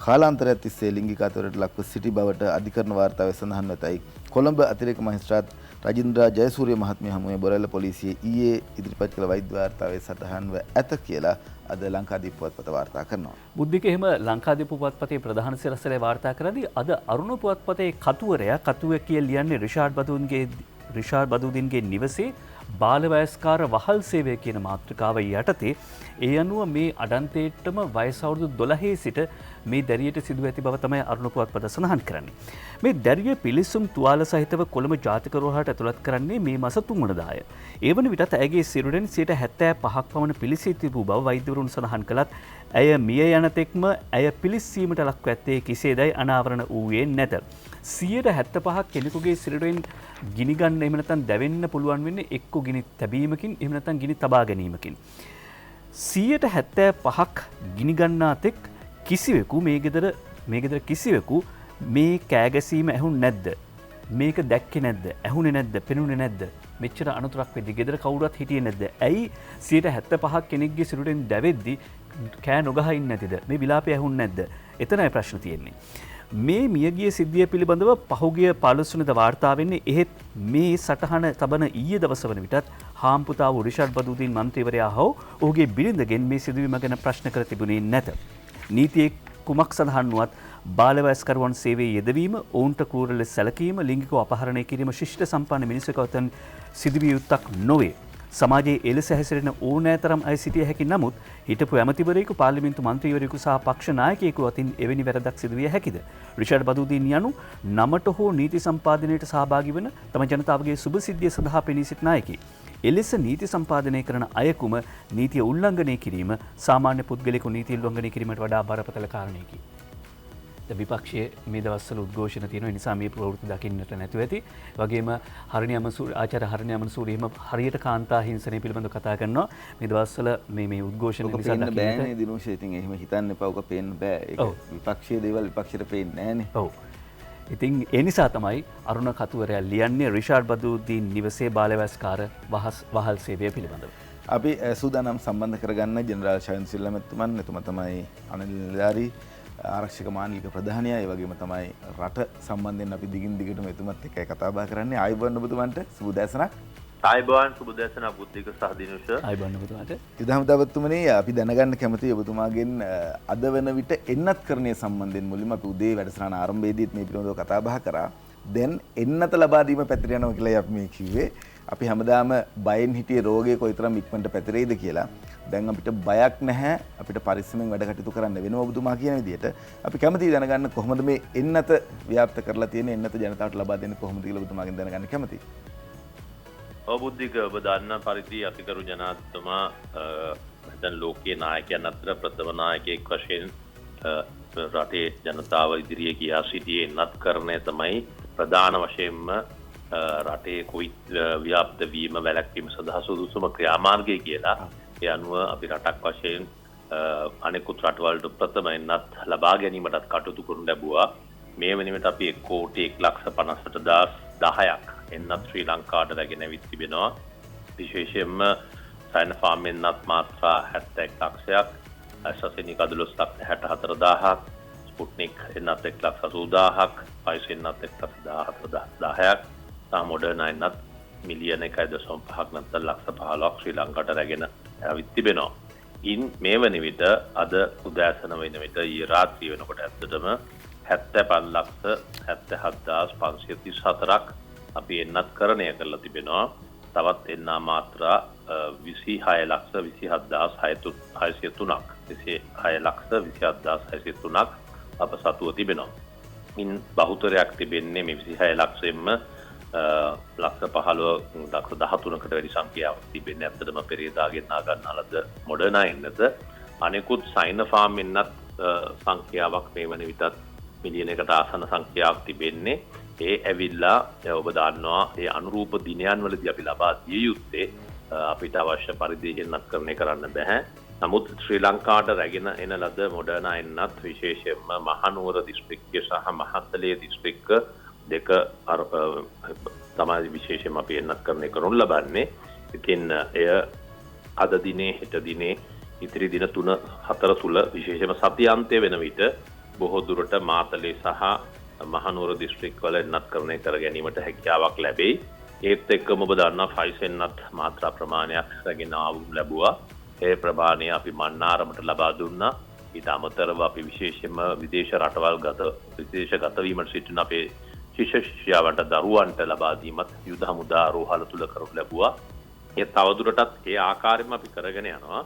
කාලාන්තරයක් තිස්සේ ලිංගික අතවරට ලක්ව සිටි බවට අධිකරණ වාර්තාවේ සඳහන් වෙතයි. කොළඹ අතිරේක මහේස්ත්‍රාත් රජින්ද්‍රා ජයසූරිය මහත්මිය හමුවේ බොරැල්ල පොලිසිය ඊයේ ඉදිරිපත් කළ වෛද්‍ය වාර්තාවේ සටහන්ව ඇත කියලා අද ලංකාදීප පුවත්පත වාර්තා කරනවා. බුද්ධික එහෙම ලංකාදීප පුවත්පතේ ප්‍රධාන සිරස්තලේ වාර්තා කරද්දී අද අරුණ පුවත්පතේ කතුවරයා කතුවකිය ලියන්නේ රිෂාඩ් බදුදින්ගේ නිවසේ බාලවයස්කාර වහල් සේවය කියන මාතෘකාව යටතේ ඒ අනුව මේ අඩන්තේට්ටම වයස අවුරුදු 12 සිට මේ දැරියට සිදුව ඇති බව තමයි අරුණ පුවත්පත සඳහන් කරන්නේ. මේ දැරිය පිලිසුම් තුවාල සහිතව කොළඹ ජාතික රෝහලට ඇතුළත් කරන්නේ මේ මාස 3 වෙනිදාය. ඒ වන විටත් ඇගේ සිරුරෙන් 75% පමණ පිලිසී තිබූ බව වෛද්‍යවරුන් සඳහන් කළත් ඇය මිය යන තෙක්ම ඇය පිලිස්සීමට ලක්ව ඇත්තේ කෙසේදයි අනාවරණ වූයේ නැත. 75% කෙනෙකුගේ සිරුරෙන් ගිනි ගන්න එහෙම නැත්නම් දැවෙන්න පුළුවන් වෙන්නේ එක්ක ගිනි තැබීමකින් එහෙම නැත්නම් ගිනි තබා ගැනීමකින්. 175ක් ගිනිගන්නා තෙක් කිසිවෙකු මේ ගෙදර කිසිවෙකු මේ කෑගැසීම ඇහුන් නැද්ද? මේක දැක්කේ නැද්ද? ඇහුනේ නැද්ද? පෙනුනේ නැද්ද? මෙච්චර අනතුරක් වෙද්දි ගෙදර කවුරුත් හිටියේ නැද්ද? ඇයි 175ක් කෙනෙක්ගේ සිරුරෙන් දැවෙද්දි කෑ නොගහ ඉන්නේ නැතිද? මේ විලාපය ඇහුන්නේ නැද්ද? එතනයි ප්‍රශ්න තියෙන්නේ. මේ මියගිය සිද්ධිය පිළිබඳව පහුගිය 15 වෙනිදා වාර්තා වෙන්නේ. එහෙත් මේ සටහන තබන ඊයේ දවස වන විටත් හාම්පුතා වූ රිෂඩ් බදුදීන් මන්ත්‍රීවරයා හෝ ඔහුගේ බිරිඳගෙන් මේ සිදුවීම ගැන ප්‍රශ්න කර තිබුණේ නැත. නීතියේ කුමක් සඳහන් වුවත් බාලවයස්කරුවන් සේවයේ යෙදවීම, ඔවුන්ට කූර ලෙස සැලකීම, ලිංගිකව අපහරණය කිරීම ශිෂ්ට සම්පන්න මිනිසෙකු අතරින් සිදුවිය යුත්තක් නොවේ. සමාජයේ එලෙස හැසිරෙන ඕනෑතරම් අය සිටිය හැකි නමුත් හිටපු ඇමතිවරයෙකු, පාර්ලිමේන්තු මන්ත්‍රීවරයෙකු සහ පක්ෂ නායකයෙකු අතින් එවැනි වැරදක් සිදුවිය හැකිද? රිෂඩ් බදුදීන් යනු නමට හෝ නීති සම්පාදනයට සහභාගී වන තම ජනතාවගේ සුබ සිද්ධිය සඳහා පෙනී සිටින අයෙකි. එලෙස නීති සම්පාදනය කරන අයකුම නීතිය උල්ලංඝනය කිරීම සාමාන්‍ය පුද්ගලයෙකු නීති උල්ලංඝනය කිරීමට වඩා බරපතල කාරණයකි. විපක්ෂයේ මේ දවස්වල උද්ඝෝෂණ තියෙන නිසා මේ ප්‍රවෘත්ති දකින්නට නැතුව ඇති. වගේම ආචාර්ය හරණි අමරසූරිය එහෙම හරියට කාන්තා හිංසනය පිළිබඳව කතා කරනවා. මේ දවස්වල මේ උද්ඝෝෂණ නිසා දකින්න බෑනේ දිනුෂ. ඉතින් එහෙම හිතන්න එපා. ඔක පේන්න බෑ. ඒක විපක්ෂයේ දේවල් විපක්ෂයට පේන්නේ නෑනේ. ඔව්. ඉතින් ඒ නිසා තමයි අරුණ කතුවරයා ලියන්නේ රිෂඩ් බදුදීන් නිවසේ බාලවැස්කාර වහල් සේවය පිළිබඳව. අපි සූදානම් සම්බන්ධ කරගන්න ජෙනරාල් ෂයන් සිල්ලා මැතිතුමන්. එතුමා තමයි අනිල් නිලධාරී ආරක්ෂක මානලික ප්‍රධානියා. ඒ වගේම තමයි රට සම්බන්ධයෙන් අපි දිගින් දිගටම එතුමත් එක්කයි කතා බහ කරන්නේ. ආයුබෝවන් ඔබතුමන්ට සුබ දැසනක්. ආයුබෝවන් සුබ දැසනක් බුද්ධික සහ දිනුෂ. ආයුබෝවන් ඔබතුමාට. යුදහමදාවත්තුමනි අපි දැනගන්න කැමතියි ඔබතුමාගෙන් අද වෙන විට එන්නත් කරණය සම්බන්ධයෙන් මුලින්ම අපි උදේ වැඩසටහන ආරම්භයේදීත් මේ පිළිබඳව කතා බහ කරා. දැන් එන්නත ලබා දීම පැතිර යනවා කියලා අපි මේ කිව්වේ. අපි හැමදාම බයෙන් හිටියේ රෝගය කොයිතරම් ඉක්මනට පැතිරෙයිද කියලා. දැන් අපිට බයක් නැහැ. අපිට පරිස්සමෙන් වැඩ කටයුතු කරන්න වෙනවා ඔබතුමා කියන විදිහට. අපි කැමතියි දැනගන්න කොහොමද මේ එන්නත ව්‍යාප්ත කරලා තියෙන්නේ, එන්නත ජනතාවට ලබා දෙන්නේ කොහොමද කියලා ඔබතුමාගෙන් දැනගන්න කැමතියි. ඔව් බුද්ධික, ඔබ දන්න පරිදි අතිකරු ජනාධිපතිතුමා දැන් ලෝකයේ නායකයන් අතර ප්‍රථම නායකයෙක් වශයෙන් රටේ ජනතාව ඉදිරියේ ගියා සිටියේ එන්නත්කරණය තමයි ප්‍රධාන වශයෙන්ම රටේ කොවිඩ් ව්‍යාප්ත වීම වැළැක්වීම සඳහා සුදුසුම ක්‍රියාමාර්ගය කියලා. ඒ අනුව අපි රටක් වශයෙන් අනෙකුත් රටවල්ට ප්‍රථම එන්නත් ලබා ගැනීමටත් කටයුතු කරනු ලැබුවා. මේ වෙනුවට අපි 1,58,10,000ක් එන්නත් ශ්‍රී ලංකාවට රැගෙන ඇවිත් තිබෙනවා. විශේෂයෙන්ම සයිනෝෆාර්ම් එන්නත් මාත්‍රා 71 ලක්ෂයක්, ඇස්ට්‍රාසෙනිකා 12,64,000ක්, ස්පුට්නික් එන්නත් 1,80,000ක්, ෆයිසර් එන්නත් 1,14,000ක්, සහ මොඩර්නා එන්නත් මිලියන 1.5ක් නැත්නම් ලක්ෂ 15ක් ශ්‍රී ලංකාවට රැගෙන ඇවිත් තිබෙනවා. ඉන් මේ වන විට අද උදෑසන වෙන විට ඊ රාත්‍රිය වෙනකොට ඇත්තටම 75,77,534ක් අපි එන්නත්කරණය කරලා තිබෙනවා. තවත් එන්නා මාත්‍රා 26,27,603ක් 26,27,603ක් අප සතුව තිබෙනවා. ඉන් බහුතරයක් තිබෙන්නේ මේ 26 ලක්ෂයෙන්ම ලක්ෂ 15 ලක්ෂ 13කට වැඩි සංඛ්‍යාවක් තිබෙන්නේ ඇත්තටම පෙරේදාගෙන් නාගන්නා ලද මොඩර්නා එන්නත. අනෙකුත් සයිනෝෆාර්ම් එන්නත් සංඛ්‍යාවක් මේ වන විටත් මිලියන 1කට ආසන්න සංඛ්‍යාවක් තිබෙන්නේ. ඒ ඇවිල්ලා ඔබ දන්නවා ඒ අනුරූප දිනයන් වලදී අපි ලබා දිය යුත්තේ අපිට අවශ්‍ය පරිදි එන්නත්කරණය කරන්න බෑ. නමුත් ශ්‍රී ලංකාවට රැගෙන එන ලද මොඩර්නා එන්නත් විශේෂයෙන්ම මහනුවර දිස්ත්‍රික්කය සහ මහත්තලේ දිස්ත්‍රික්ක දෙක තමයි විශේෂයෙන්ම අපි එන්නත්කරණය කරනු ලබන්නේ. ඉතින් එය අද දිනේ හෙට දිනේ ඉතිරි දින 3-4 තුල විශේෂයෙන්ම සතියාන්තය වෙන විට බොහෝ දුරට මාතලේ සහ මහනුවර දිස්ත්‍රික්කවල එන්නත්කරණය කර ගැනීමට හැකියාවක් ලැබෙයි. ඒත් එක්කම ඔබ දන්නා ෆයිස් එන්නත් මාත්‍රා ප්‍රමාණයක් රැගෙන ලැබුවා. ඒ ප්‍රමාණය අපි මන්නාරමට ලබා දුන්නා. ඊට අමතරව අපි විශේෂයෙන්ම විදේශ රටවල් විදේශගත වීමට සිටින අපේ ශිෂ්‍ය ශිෂ්‍යාවන්ට දරුවන්ට ලබා දීමත් යුද හමුදා රෝහල තුල කරනු ලැබුවා. ඒ තවදුරටත් ඒ ආකාරයෙන්ම අපි කරගෙන යනවා.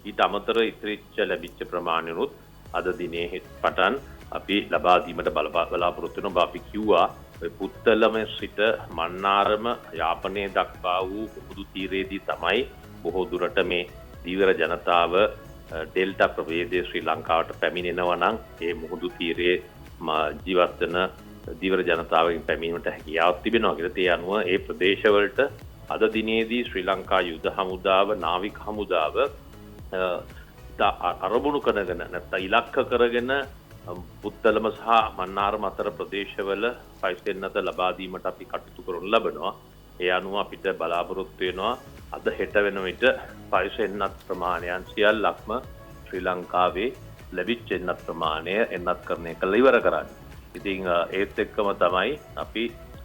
ඊට අමතරව ඉතිරිච්ච ලැබිච්ච ප්‍රමාණයනොත් අද දිනේ පටන් අපි ලබා දීමට බලාපොරොත්තු වෙන බව අපි කිව්වා. පුත්තලම සිට මන්නාරම යාපනය දක්වා වූ මුහුදු තීරයේදී තමයි බොහෝ දුරට මේ දීවර ජනතාව ඩෙල්ටා ප්‍රභේදයේ ශ්‍රී ලංකාවට පැමිණෙනවා නම් ඒ මුහුදු තීරයේ ජීවත් වෙන දීවර ජනතාවගෙන් පැමිණීමට හැකියාවක් තිබෙනවා කියලා. ඒ අනුව ඒ ප්‍රදේශවලට අද දිනේදී ශ්‍රී ලංකා යුද හමුදාව, නාවික හමුදාව අරමුණු කරගෙන නැත්නම් ඉලක්ක කරගෙන පුත්තලම සහ මන්නාරම අතර ප්‍රදේශවල පයිසෙන්නත ලබා දීමට අපි කටයුතු කරනු ලබනවා. ඒ අනුව අපිට බලාපොරොත්තු වෙනවා අද හෙට වෙන විට පයිසෙන්නත් ප්‍රමාණයන් සියල්ලක්ම ශ්‍රී ලංකාවේ ලැබිච්ච එන්නත් ප්‍රමාණය එන්නත් කරණය කළ ඉවර කරන්නේ. ඉතින් ඒත් එක්කම තමයි අපි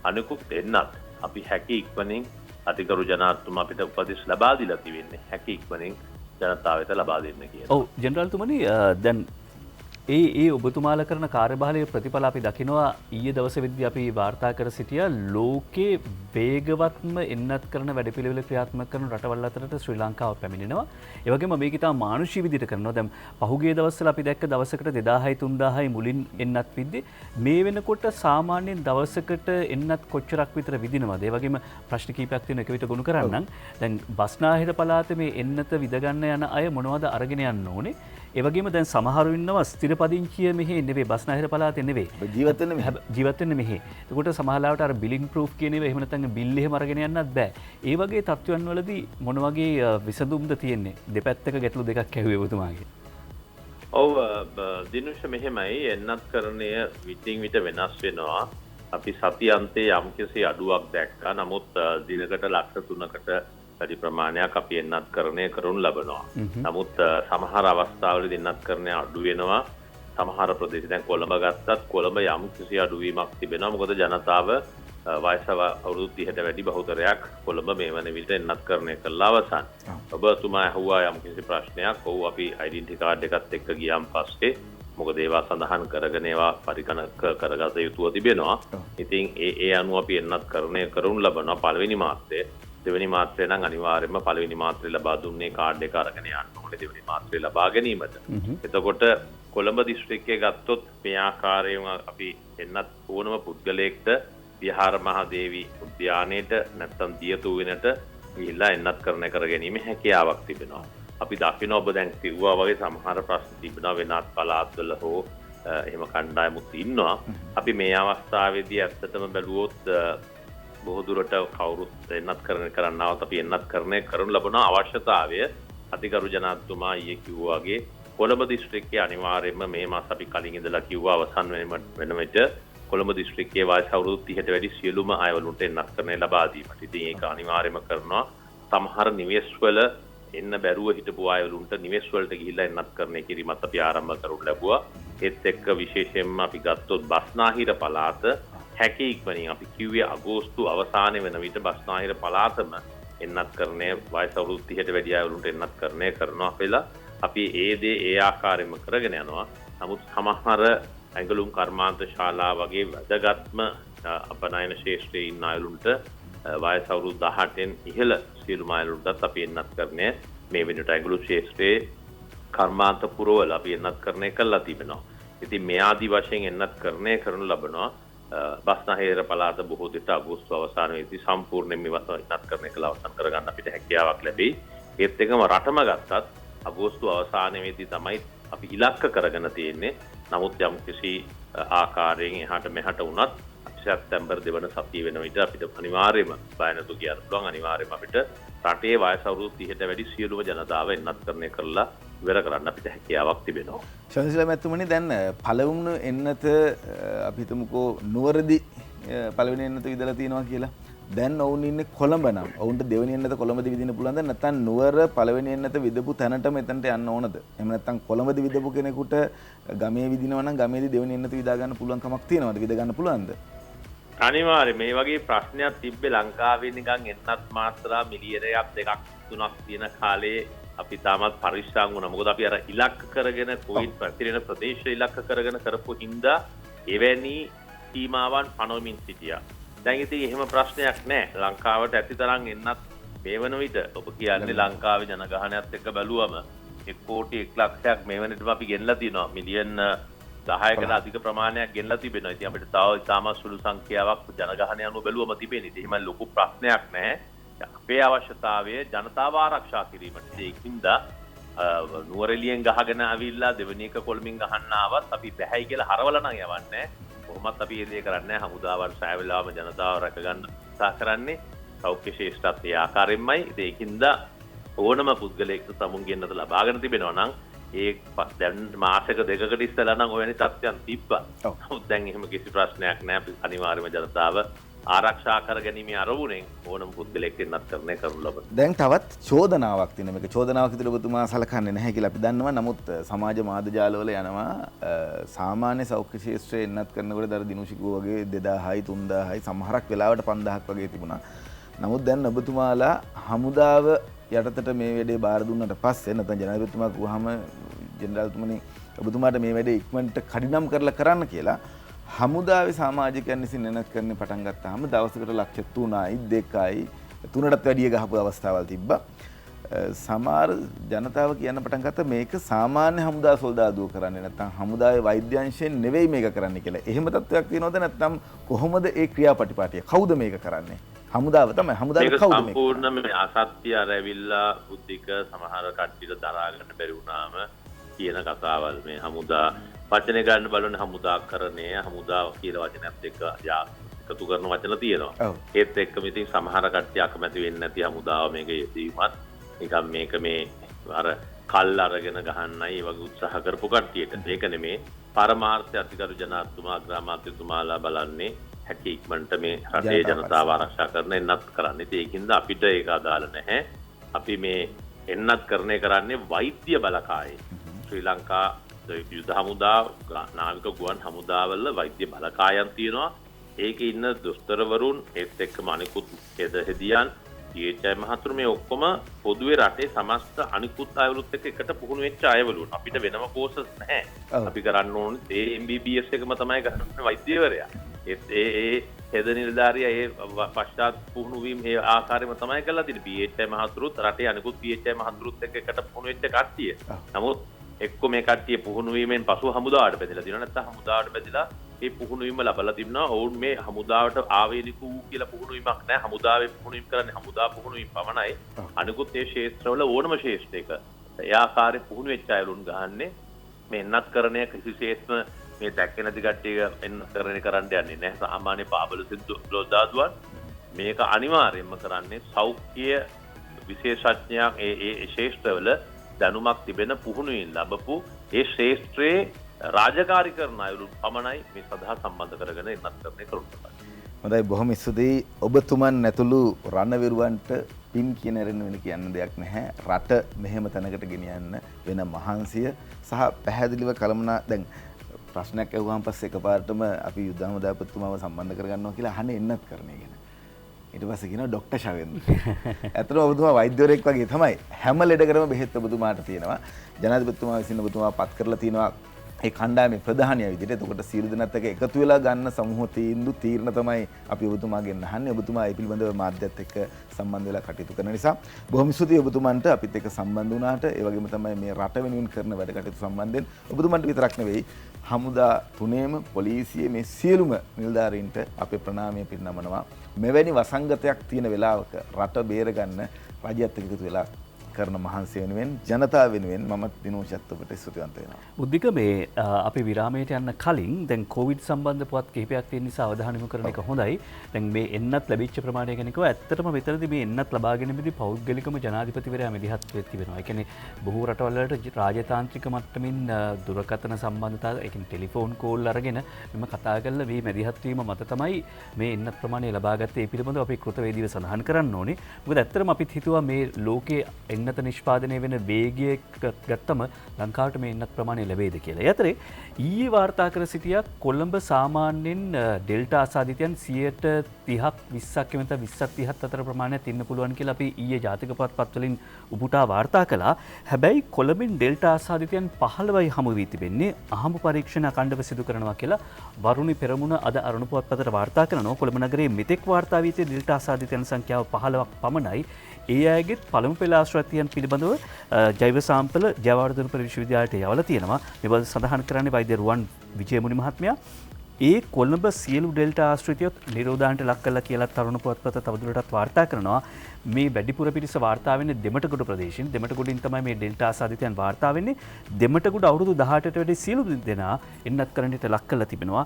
අනිකුත් එන්නත් අපි හැකි ඉක්මනින් අධිකරු ජනාධිපතිතුමා අපිට උපදෙස් ලබා දීලා තිබෙන්නේ හැකි ඉක්මනින් ජනතාවට ලබා දෙන්න කියලා. ඔව් ජෙනරාල්තුමනි දැන් ඒ ඔබතුමාලා කරන කාර්යභාරයේ ප්‍රතිඵල අපි දකිනවා ඊයේ දවසේදී අපි වාර්තා කර සිටියා ලෝකේ වේගවත්ම එන්නත් කරන වැඩපිළිවෙල ක්‍රියාත්මක කරන රටවල් අතරට ශ්‍රී ලංකාව පැමිණෙනවා. ඒ වගේම මේක ඉතාම මානුෂීය විදිහට කරනවා. දැන් පහුගිය දවස්වල අපි දැක්ක දවසකට 2000යි 3000යි මුලින් එන්නත් විද්දේ මේ වෙනකොට සාමාන්‍යයෙන් දවසකට එන්නත් කොච්චරක් විතර විදිනවද? ඒ වගේම ප්‍රශ්න කීපයක් තියෙන එක විතර ගොනු කරන්නම්. දැන් බස්නාහිර පළාතේ මේ එන්නත විද ගන්න යන අය මොනවද අරගෙන යන්න ඕනේ? ඒ වගේම දැන් සමහරු ඉන්නවා ස්ථිර පදිංචිය මෙහි නෙවෙයි බස්නාහිර පළාතේ නෙවෙයි ජීවත් වෙන්නේ මෙහෙ. ජීවත් වෙන්නේ මෙහි. ඒකට සමහරවිට අර බිලින් ප්‍රූෆ් කියන ඒවා එහෙම නැත්නම් බිල් එහෙම අරගෙන යන්නත් බෑ. ඒ වගේ තත්ත්වයන් වලදී මොන වගේ විසඳුම්ද තියෙන්නේ? දෙපැත්තක ගැටලු දෙකක් ඇහුවේ ඔබතුමාගේ. ඔව් දිනුෂ මෙහෙමයි එන්නත් කරණය විටින් විට වෙනස් වෙනවා. අපි සති අන්තයේ යම්කිසි අඩුවක් දැක්කා. නමුත් දිනකට ලක්ෂ 3කට වැඩි ප්‍රමාණයක් අපි එන්නත් කරණය කරනු ලබනවා. නමුත් සමහර අවස්ථාවලදී එන්නත් කරණය අඩු වෙනවා. සමහර ප්‍රදේශ දැන් කොළඹ ගත්තත් කොළඹ යම්කිසි අඩුවීමක් තිබෙනවා. මොකද ජනතාව වයස අවුරුදු 30ට වැඩි බහුතරයක් කොළඹ මේ වන විට එන්නත් කරණය කළා අවසන්. ඔබතුමා අහුවා යම්කිසි ප්‍රශ්නයක්. ඔව් අපි ඩෙන්ටිටි කාඩ් එකත් එක්ක ගියාන් පස්සේ මොකද ඒවා සඳහන් කරගෙන ඒවා පරිගණක කරගත යුතුව තිබෙනවා. ඉතින් ඒ අනුව අපි එන්නත් කරණය කරනු ලබනවා පළවෙනි මාසයේ. දෙවෙනි මාත්‍රය නම් අනිවාර්යයෙන්ම පළවෙනි මාත්‍රය ලබා දුන්නේ කාඩ් එක අරගෙන යන්න ඕනේ දෙවෙනි මාත්‍රය ලබා ගැනීමට. එතකොට කොළඹ දිස්ත්‍රික්කයේ ගත්තොත් මේ ආකාරයෙන් අපි එන්නත් ඕනම පුද්ගලයෙක්ට විහාර මහදේවි උද්‍යානයේට නැත්නම් දියතුවෙනට ගිහිල්ලා එන්නත් කරන ගැනීම හැකියාවක් තිබෙනවා. අපි දකින්න ඔබ දැන් කිව්වා වගේ සමහර ප්‍රශ්න තිබෙනවා වෙනත් පළාත්වල හෝ එහෙම කණ්ඩායමුත් ඉන්නවා. අපි මේ අවස්ථාවේදී ඇත්තටම බැලුවොත් බොහෝ දුරට කවුරුත් එන්නත් කරන්නවත් අපි එන්නත් කරනු ලබන අවශ්‍යතාවය අධිකරු ජනාධිපතිතුමා ඊයේ කිව්වා වගේ කොළඹ දිස්ත්‍රික්කයේ අනිවාර්යයෙන්ම මේ මාස අපි කලින් ඉඳලා කිව්වා අවසන් වෙන විට කොළඹ දිස්ත්‍රික්කයේ වයස අවුරුදු 30ට වැඩි සියලුම අයවලුන්ට එන්නත් කරන්න ලබා දීමට. ඉතින් ඒක අනිවාර්යයෙන්ම කරනවා. සමහර නිවෙස්වල එන්න බැරුව හිටපු අයවලුන්ට නිවෙස් වලට ගිහිල්ලා එන්නත් කරන්න කිරීමත් අපි ආරම්භ කරනු ලැබුවා. ඒත් එක්ක විශේෂයෙන්ම අපි ගත්තොත් බස්නාහිර පළාත හැකි ඉක්මනින් අපි කිව්වේ අගෝස්තු අවසානයේ වෙන විට බස්නාහිර පළාතම එන්නත් කරන්නේ වයස අවුරුදු 30ට වැඩි අයවලුන්ට එන්නත් කරනවා කියලා අපි ඒ දේ ඒ ආකාරයෙන්ම කරගෙන යනවා. නමුත් සමහර ඇඟලුම් කර්මාන්ත ශාලා වගේ වැදගත්ම අපනයන ශේෂ්ත්‍රයේ ඉන්න අයවලුන්ට වයස අවුරුදු 18න් ඉහළ සියලුම අයවලුන්ටත් අපි එන්නත් කරන්නේ මේ වෙනට ඇඟලුම් ශේෂ්ත්‍රයේ කර්මාන්ත පුරවල අපි එන්නත් කරන්නේ කළා තිබෙනවා. ඉතින් මේ ආදි වශයෙන් එන්නත් කරනු ලබනවා. බස්නාහිර පළාත බොහෝ දෙට අගෝස්තු අවසානයේදී සම්පූර්ණයෙන්ම ඉවත් කරන කල අවසන් කරගන්න අපිට හැකියාවක් ලැබෙයි. ඒත් එක්කම රටම ගත්තත් අගෝස්තු අවසානයේදී තමයි අපි ඉලක්ක කරගෙන තියෙන්නේ. නමුත් යම් කිසි ආකාරයෙන් එහාට මෙහාට වුණත් සැප්තැම්බර් 2 වෙනි සතිය වෙන විට අපිට අනිවාර්යයෙන්ම බය නැතුව කියන්න පුළුවන් අනිවාර්යයෙන්ම අපිට රටේ වයස අවුරුදු 30ට වැඩි සියලුම ජනතාව එන්නත් කරණය කරලා ඉවර කරන්න අපිට හැකියාවක් තිබෙනවා. ශාන්සිලා මැතිතුමනි දැන් පළවුණු එන්නත අපි හිතමුකෝ නුවරදී පළවෙනි එන්නත විදලා තියෙනවා කියලා. දැන් ඔවුන් ඉන්නේ කොළඹ නම් ඔවුන්ට දෙවෙනි එන්නත කොළඹදී විදින්න පුළුවන්ද නැත්නම් නුවර පළවෙනි එන්නත විදපු තැනටම එතනට යන්න ඕනද? එහෙම නැත්නම් කොළඹදී විදපු කෙනෙකුට ගමේ විදිනවා නම් ගමේදී දෙවෙනි එන්නත විදා ගන්න පුළුවන් කමක් තියෙනවද? විද ගන්න පුළුවන්ද? අනිවාර්යයෙන් මේ වගේ ප්‍රශ්නයක් තිබ්බේ ලංකාවේ නිකන් එන්නත් මාත්‍රා මිලියනයක් දෙකක් තුනක් තියෙන කාලේ අපි තාමත් පරිස්සම් වුණා. මොකද අපි අර ඉලක්ක කරගෙන කොවිඩ් පැතිරෙන ප්‍රදේශ ඉලක්ක කරගෙන කරපු හින්දා එවැනි සීමාවන් පනවමින් සිටියා. දැන් ඉතින් එහෙම ප්‍රශ්නයක් නැහැ. ලංකාවට ඇතිතරම් එන්නත් මේ වන විට ඔබ කියන්නේ ලංකාවේ ජනගහනයත් එක්ක බැලුවම 1 කෝටි 1 ලක්ෂයක් මේ වෙනටම අපි ගෙනලා තියෙනවා. මිලියන් 10කට අධික ප්‍රමාණයක් ගෙනලා තිබෙනවා. ඉතින් අපිට තව ඉතාමත් සුළු සංඛ්‍යාවක් ජනගහනය අනුව බැලුවම තිබෙනවා. ඉතින් එහෙම ලොකු ප්‍රශ්නයක් නැහැ. අපේ අවශ්‍යතාවය ජනතාව ආරක්ෂා කිරීමට. ඒකින්ද නුවරඑළියෙන් ගහගෙන ආවිල්ලා දෙවෙනි එක කොළඹින් ගහන්න ආවත් අපි බැහැයි කියලා හරවලා නම් යවන්නේ. කොහොමත් අපි ඒ දේ කරන්නේ නැහැ. හමුදාවන් සෑම වෙලාවම ජනතාව රැක ගන්න උත්සාහ කරන්නේ. සෞඛ්‍ය ශේෂ්ඨත් ඒ ආකාරයෙන්මයි. ඒකින්ද ඕනම පුද්ගලයෙක්ට සමුන්ගෙන්න්නට ලබාගෙන තිබෙනවා නම් ඒ දැන් මාසක දෙකකට ඉස්සෙල්ලා නම් ඔයනි තත්ත්වයන් තිබ්බා. නමුත් දැන් එහෙම කිසි ප්‍රශ්නයක් නැහැ. අනිවාර්යයෙන්ම ජනතාව ආරක්ෂා කර ගැනීමේ අරමුණෙන් ඕනම පුද්ගලයෙක්ට නත්කරණය කරනු ලබන. දැන් තවත් චෝදනාවක් තියෙනවා. මේක චෝදනාවක් විදිහට ඔබතුමා සලකන්නේ නැහැ කියලා අපි දන්නවා. නමුත් සමාජ මාධ්‍ය ජාලවල යනවා සාමාන්‍ය සෞඛ්‍ය ශාස්ත්‍රයේ එන්නත් කරනකොට දර දිනුෂිකෝ වගේ 2000යි 3000යි සමහරක් වෙලාවට 5000ක් වගේ තිබුණා. නමුත් දැන් ඔබතුමාලා හමුදාව යටතට මේ වැඩේ බාර දුන්නට පස්සේ නැත්නම් ජනාධිපතිතුමා ගුවහම ජෙනරාල්තුමනි ඔබතුමාට මේ වැඩේ ඉක්මනට කඩිනම් කරලා කරන්න කියලා හමුදාවේ සමාජිකයන් විසින් එනත් කරන්න පටන් ගත්තාම දවසකට ලක්ෂ 3යි 2යි 3ටත් වැඩිය ගහපු අවස්ථාවල් තිබ්බා. සමහර ජනතාව කියන්න පටන් ගත්තා මේක සාමාන්‍ය හමුදා සොල්දාදුව කරන්නේ නැත්නම් හමුදාවේ වෛද්‍ය අංශයෙන් නෙවෙයි මේක කරන්නේ කියලා. එහෙම තත්ත්වයක් තියෙනවද නැත්නම් කොහොමද ඒ ක්‍රියාපටිපාටිය? කවුද මේක කරන්නේ? හමුදාව තමයි. හමුදාව කවුද මේක? සම්පූර්ණ මේ අසත්‍ය අර ඇවිල්ලා බුද්ධික සමහර කට්ටියට දරා ගන්න බැරි වුණාම කියන කතාවල් මේ හමුදා වචනේ ගන්න බලන හමුදාකරණය හමුදාව කියලා වචනයත් එක්ක එකතු කරන වචන තියෙනවා. ඒත් එක්කම ඉතින් සමහර කට්ටිය අකමැති වෙන්නේ නැති හමුදාව මේක යෙදීමත් නිකම් මේක මේ අර කල් අරගෙන ගහන්නයි ඒ වගේ උත්සාහ කරපු කට්ටියට. ඒක නෙමේ පරමාර්ථය අධිකරු ජනාධිපතිතුමා අග්‍රාමාත්‍යතුමාලා බලන්නේ හැකි ඉක්මනට මේ රටේ ජනතාව ආරක්ෂා කරන එන්නත් කරන්නේ. ඒකින්ද අපිට ඒක අදාළ නැහැ. අපි මේ එන්නත් කරන්නේ වෛද්‍ය බලකායේ. ශ්‍රී ලංකා යුද හමුදා නාවික ගුවන් හමුදාවල වෛද්‍ය බලකායන් තියෙනවා. ඒකේ ඉන්න දොස්තරවරුන් ඒත් එක්කම අනිකුත් හෙදියන් DHI මහතුරු මේ ඔක්කොම පොදුවේ රටේ සමස්ත අනිකුත් අයවලුත් එක්ක එකට පුහුණු වෙච්ච අයවලුන්. අපිට වෙනම කෝසස් නැහැ. අපි කරන්න ඕනේ ඒ MBBS එකම තමයි කරන්නේ වෛද්‍යවරයා. ඒ හෙද නිලධාරියා ඒ පශ්චාත් පුහුණු වීම ඒ ආකාරයෙන්ම තමයි කරලා තියෙන්නේ. DHI මහතුරුත් රටේ අනිකුත් DHI මහතුරුත් එක්ක එකට පුහුණු වෙච්ච කට්ටිය. නමුත් එක්ක මේ කට්ටිය පුහුණු වීමෙන් පසු හමුදාවට බැඳලා තියෙනවා. නැත්නම් හමුදාවට බැඳලා ඒ පුහුණු වීම ලබලා තිබෙනවා. ඔවුන් මේ හමුදාවට ආවේනික වූ කියලා පුහුණු වීමක් නැහැ. හමුදාවේ පුහුණු වීම කරන්නේ හමුදා පුහුණු වීම පමණයි. අනිකුත් මේ ශාස්ත්‍රවල ඕනම ශාස්ත්‍රයක ඒ ආකාරයේ පුහුණු වෙච්ච අයලුන් ගහන්නේ මේ එන්නත්කරණය කිසිසේත්ම මේ දැක්කේ නැති කට්ටිය එන්නත්කරණය කරන්න යන්නේ නැහැ. සාමාන්‍ය පාබල සිද්ධාදුවන් මේක අනිවාර්යයෙන්ම කරන්නේ සෞඛ්‍ය විශේෂඥයන් ඒ ශාස්ත්‍රවල දැනුමක් තිබෙන පුහුණුවෙන් ලැබපු ඒ ශාස්ත්‍රයේ රාජකාරී කරන අයුරු පමණයි මේ සඳහා සම්බන්ධ කරගෙන එන්නත්කරණය කරන්නේ. හොඳයි බොහොම ස්තුතියි. ඔබතුමන් ඇතුළු රණවිරුවන්ට පින් කියන එරෙන්න වෙන කියන්න දෙයක් නැහැ. රට මෙහෙම තැනකට ගෙනියන්න වෙන මහන්සිය සහ පැහැදිලිව කලමනා දැන් ප්‍රශ්නයක් ඇහුවාන් පස්සේ එකපාරටම අපි යුද හමුදාපතිතුමාව සම්බන්ධ කරගන්නවා කියලා අහන්නේ එන්නත් කරන්නේ ගැන. ඊට පස්සේ කියනවා ડોක්ටර් ශවෙන්ද්‍ර. ඇත්තටම ඔබතුමා වෛද්‍යවරයෙක් වගේ තමයි. හැම ලෙඩකරම බෙහෙත් ඔබතුමාට තියෙනවා. ජනාධිපතිතුමා විසින් ඔබතුමා පත් කරලා තියෙනවා ඒ කණ්ඩායමේ ප්‍රධානියා විදිහට. එතකොට සියලු දෙනාත් එක්ක එකතු වෙලා ගන්න සමූහ තීරණ තමයි අපි ඔබතුමාගෙන් අහන්නේ. ඔබතුමා ඒ පිළිබඳව මාධ්‍යත් එක්ක සම්බන්ධ වෙලා කටයුතු කරන නිසා බොහොම ස්තුතියි ඔබතුමන්ට අපිත් එක්ක සම්බන්ධ වුණාට. ඒ වගේම තමයි මේ රට වෙනුවෙන් කරන වැඩ කටයුතු සම්බන්ධයෙන් ඔබතුමන්ට විතරක් නෙවෙයි හමුදා තුනේම පොලිසියේ මේ සියලුම නිලධාරීන්ට අපේ ප්‍රණාමය පිරිනමනවා. මෙවැනි වසංගතයක් තියෙන වෙලාවක රට බේරගන්න රජයත් එක්ක එකතු වෙලා කරන මහන්සිය වෙනුවෙන් ජනතාව වෙනුවෙන් මම දිනෝෂත් ඔබට ස්තුතිවන්ත වෙනවා. බුද්ධික මේ අපි විරාමයට යන්න කලින් දැන් කොවිඩ් සම්බන්ධ පුවත් කිහිපයක් තියෙන නිසා අවධානය යොමු කරන එක හොඳයි. දැන් මේ එන්නත් ලැබිච්ච ප්‍රමාණය ගැන කිව්වා ඇත්තටම මෙතනදී මේ එන්නත් ලබාගෙනමදී පෞද්ගලිකම ජනාධිපතිවරයා මෙදිහත් වෙනවා. ඒ කියන්නේ බොහෝ රටවල් වලට රාජතාන්ත්‍රික මට්ටමින් දුරකථන සම්බන්ධතා ඒ කියන්නේ ටෙලිෆෝන් කෝල් අරගෙන මෙම කතා කරලා මේ මෙදිහත් වීම මත තමයි මේ එන්නත් ප්‍රමාණය ලබාගත්තේ. ඒ පිළිබඳව අපි කෘතවේදීව සඳහන් කරන්න ඕනේ. මොකද ඇත්තටම අපිත් හිතුවා මේ ලෝකයේ එන්නත නිෂ්පාදනය වෙන වේගය ගත්තම ලංකාවට මේ එන්නත් ප්‍රමාණය ලැබෙයිද කියලා. ඒ අතරේ ඊයේ වාර්තා කර සිටියා කොළඹ සාමාන්‍යයෙන් ඩෙල්ටා ආසාදිතයන් 30ක් 20ක් එමෙත 20ක් 30ක් අතර ප්‍රමාණයක් ඉන්න පුළුවන් කියලා අපි ඊයේ ජාතික පුවත්පත් වලින් උපුටා වාර්තා කළා. හැබැයි කොළඹින් ඩෙල්ටා ආසාදිතයන් 15යි හමු වී තිබෙන්නේ. අහඹ පරීක්ෂණ අඛණ්ඩව සිදු කරනවා කියලා වරුණි පෙරමුණ අද අරුණ පුවත්පතට වාර්තා කරනවා. කොළඹ නගරයේ මෙතෙක් වාර්තා වී තිබෙන ඩෙල්ටා ආසාදිතයන් සංඛ්‍යාව 15ක් පමණයි. ඒ අයගෙත් පළමු පෙළ ආශ්‍රිතයන් පිළිබඳව ජෛව සාම්පල ජයවර්ධනපුර විශ්වවිද්‍යාලයට යවලා තියෙනවා. මේ බව සඳහන් කරන්නේ වෛද්‍ය රුවන් විජයමුනි මහත්මයා. ඒ කොළඹ සියලු ඩෙල්ටා ආශ්‍රිතයොත් නිරෝධාන්ට ලක් කළා කියලා තරුණ පුවත්පත තවදුරටත් වාර්තා කරනවා. මේ වැඩිපුර පිරිස වාර්තා වෙන්නේ දෙමටගොඩ ප්‍රදේශයෙන්. දෙමටගොඩින් තමයි මේ ඩෙල්ටා ආසාදිතයන් වාර්තා වෙන්නේ. දෙමටගොඩ අවුරුදු 18ට වැඩි සියලු දෙනා එන්නත් කරන්නට ලක් කළා තිබෙනවා.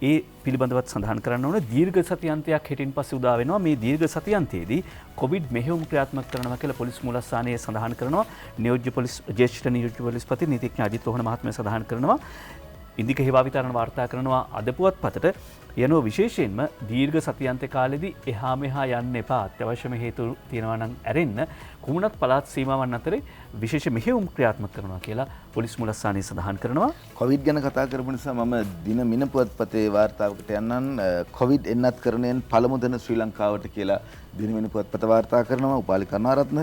ඒ පිළිබඳවත් සඳහන් කරන්න ඕන දීර්ඝ සතියන්තයක් හෙටින් පස්සේ උදා වෙනවා. මේ දීර්ඝ සතියන්තයේදී කොවිඩ් මෙහෙයුම් ක්‍රියාත්මක කරනවා කියලා පොලිස් මූලස්ථානයේ සඳහන් කරනවා. නියෝජ්‍ය පොලිස් ජ්‍යෙෂ්ඨ නියෝජ්‍ය පොලිස්පති නීතිඥ අජිත් රෝහණ මහත්මයා සඳහන් කරනවා. ඉන්දික හේවා විතරණ වාර්තා කරනවා අද පුවත්පතට යනෝ විශේෂයෙන්ම දීර්ඝ සතියන්ත කාලෙදී එහා මෙහා යන්න එපා. අත්‍යවශ්‍යම හේතු තියෙනවා නම් ඇරෙන්න කුමනත් පළාත් සීමාවන් අතරේ විශේෂ මෙහෙයුම් ක්‍රියාත්මක කරනවා කියලා පොලිස් මූලස්ථානයේ සඳහන් කරනවා. කොවිඩ් ගැන කතා කරපු නිසා මම දින මින පුවත්පතේ වාර්තාවකට යන්නම්. කොවිඩ් එන්නත් කරණයෙන් පළමු දින ශ්‍රී ලංකාවට කියලා දින මින පුවත්පත වාර්තා කරනවා. උපාලි කරුණාරත්න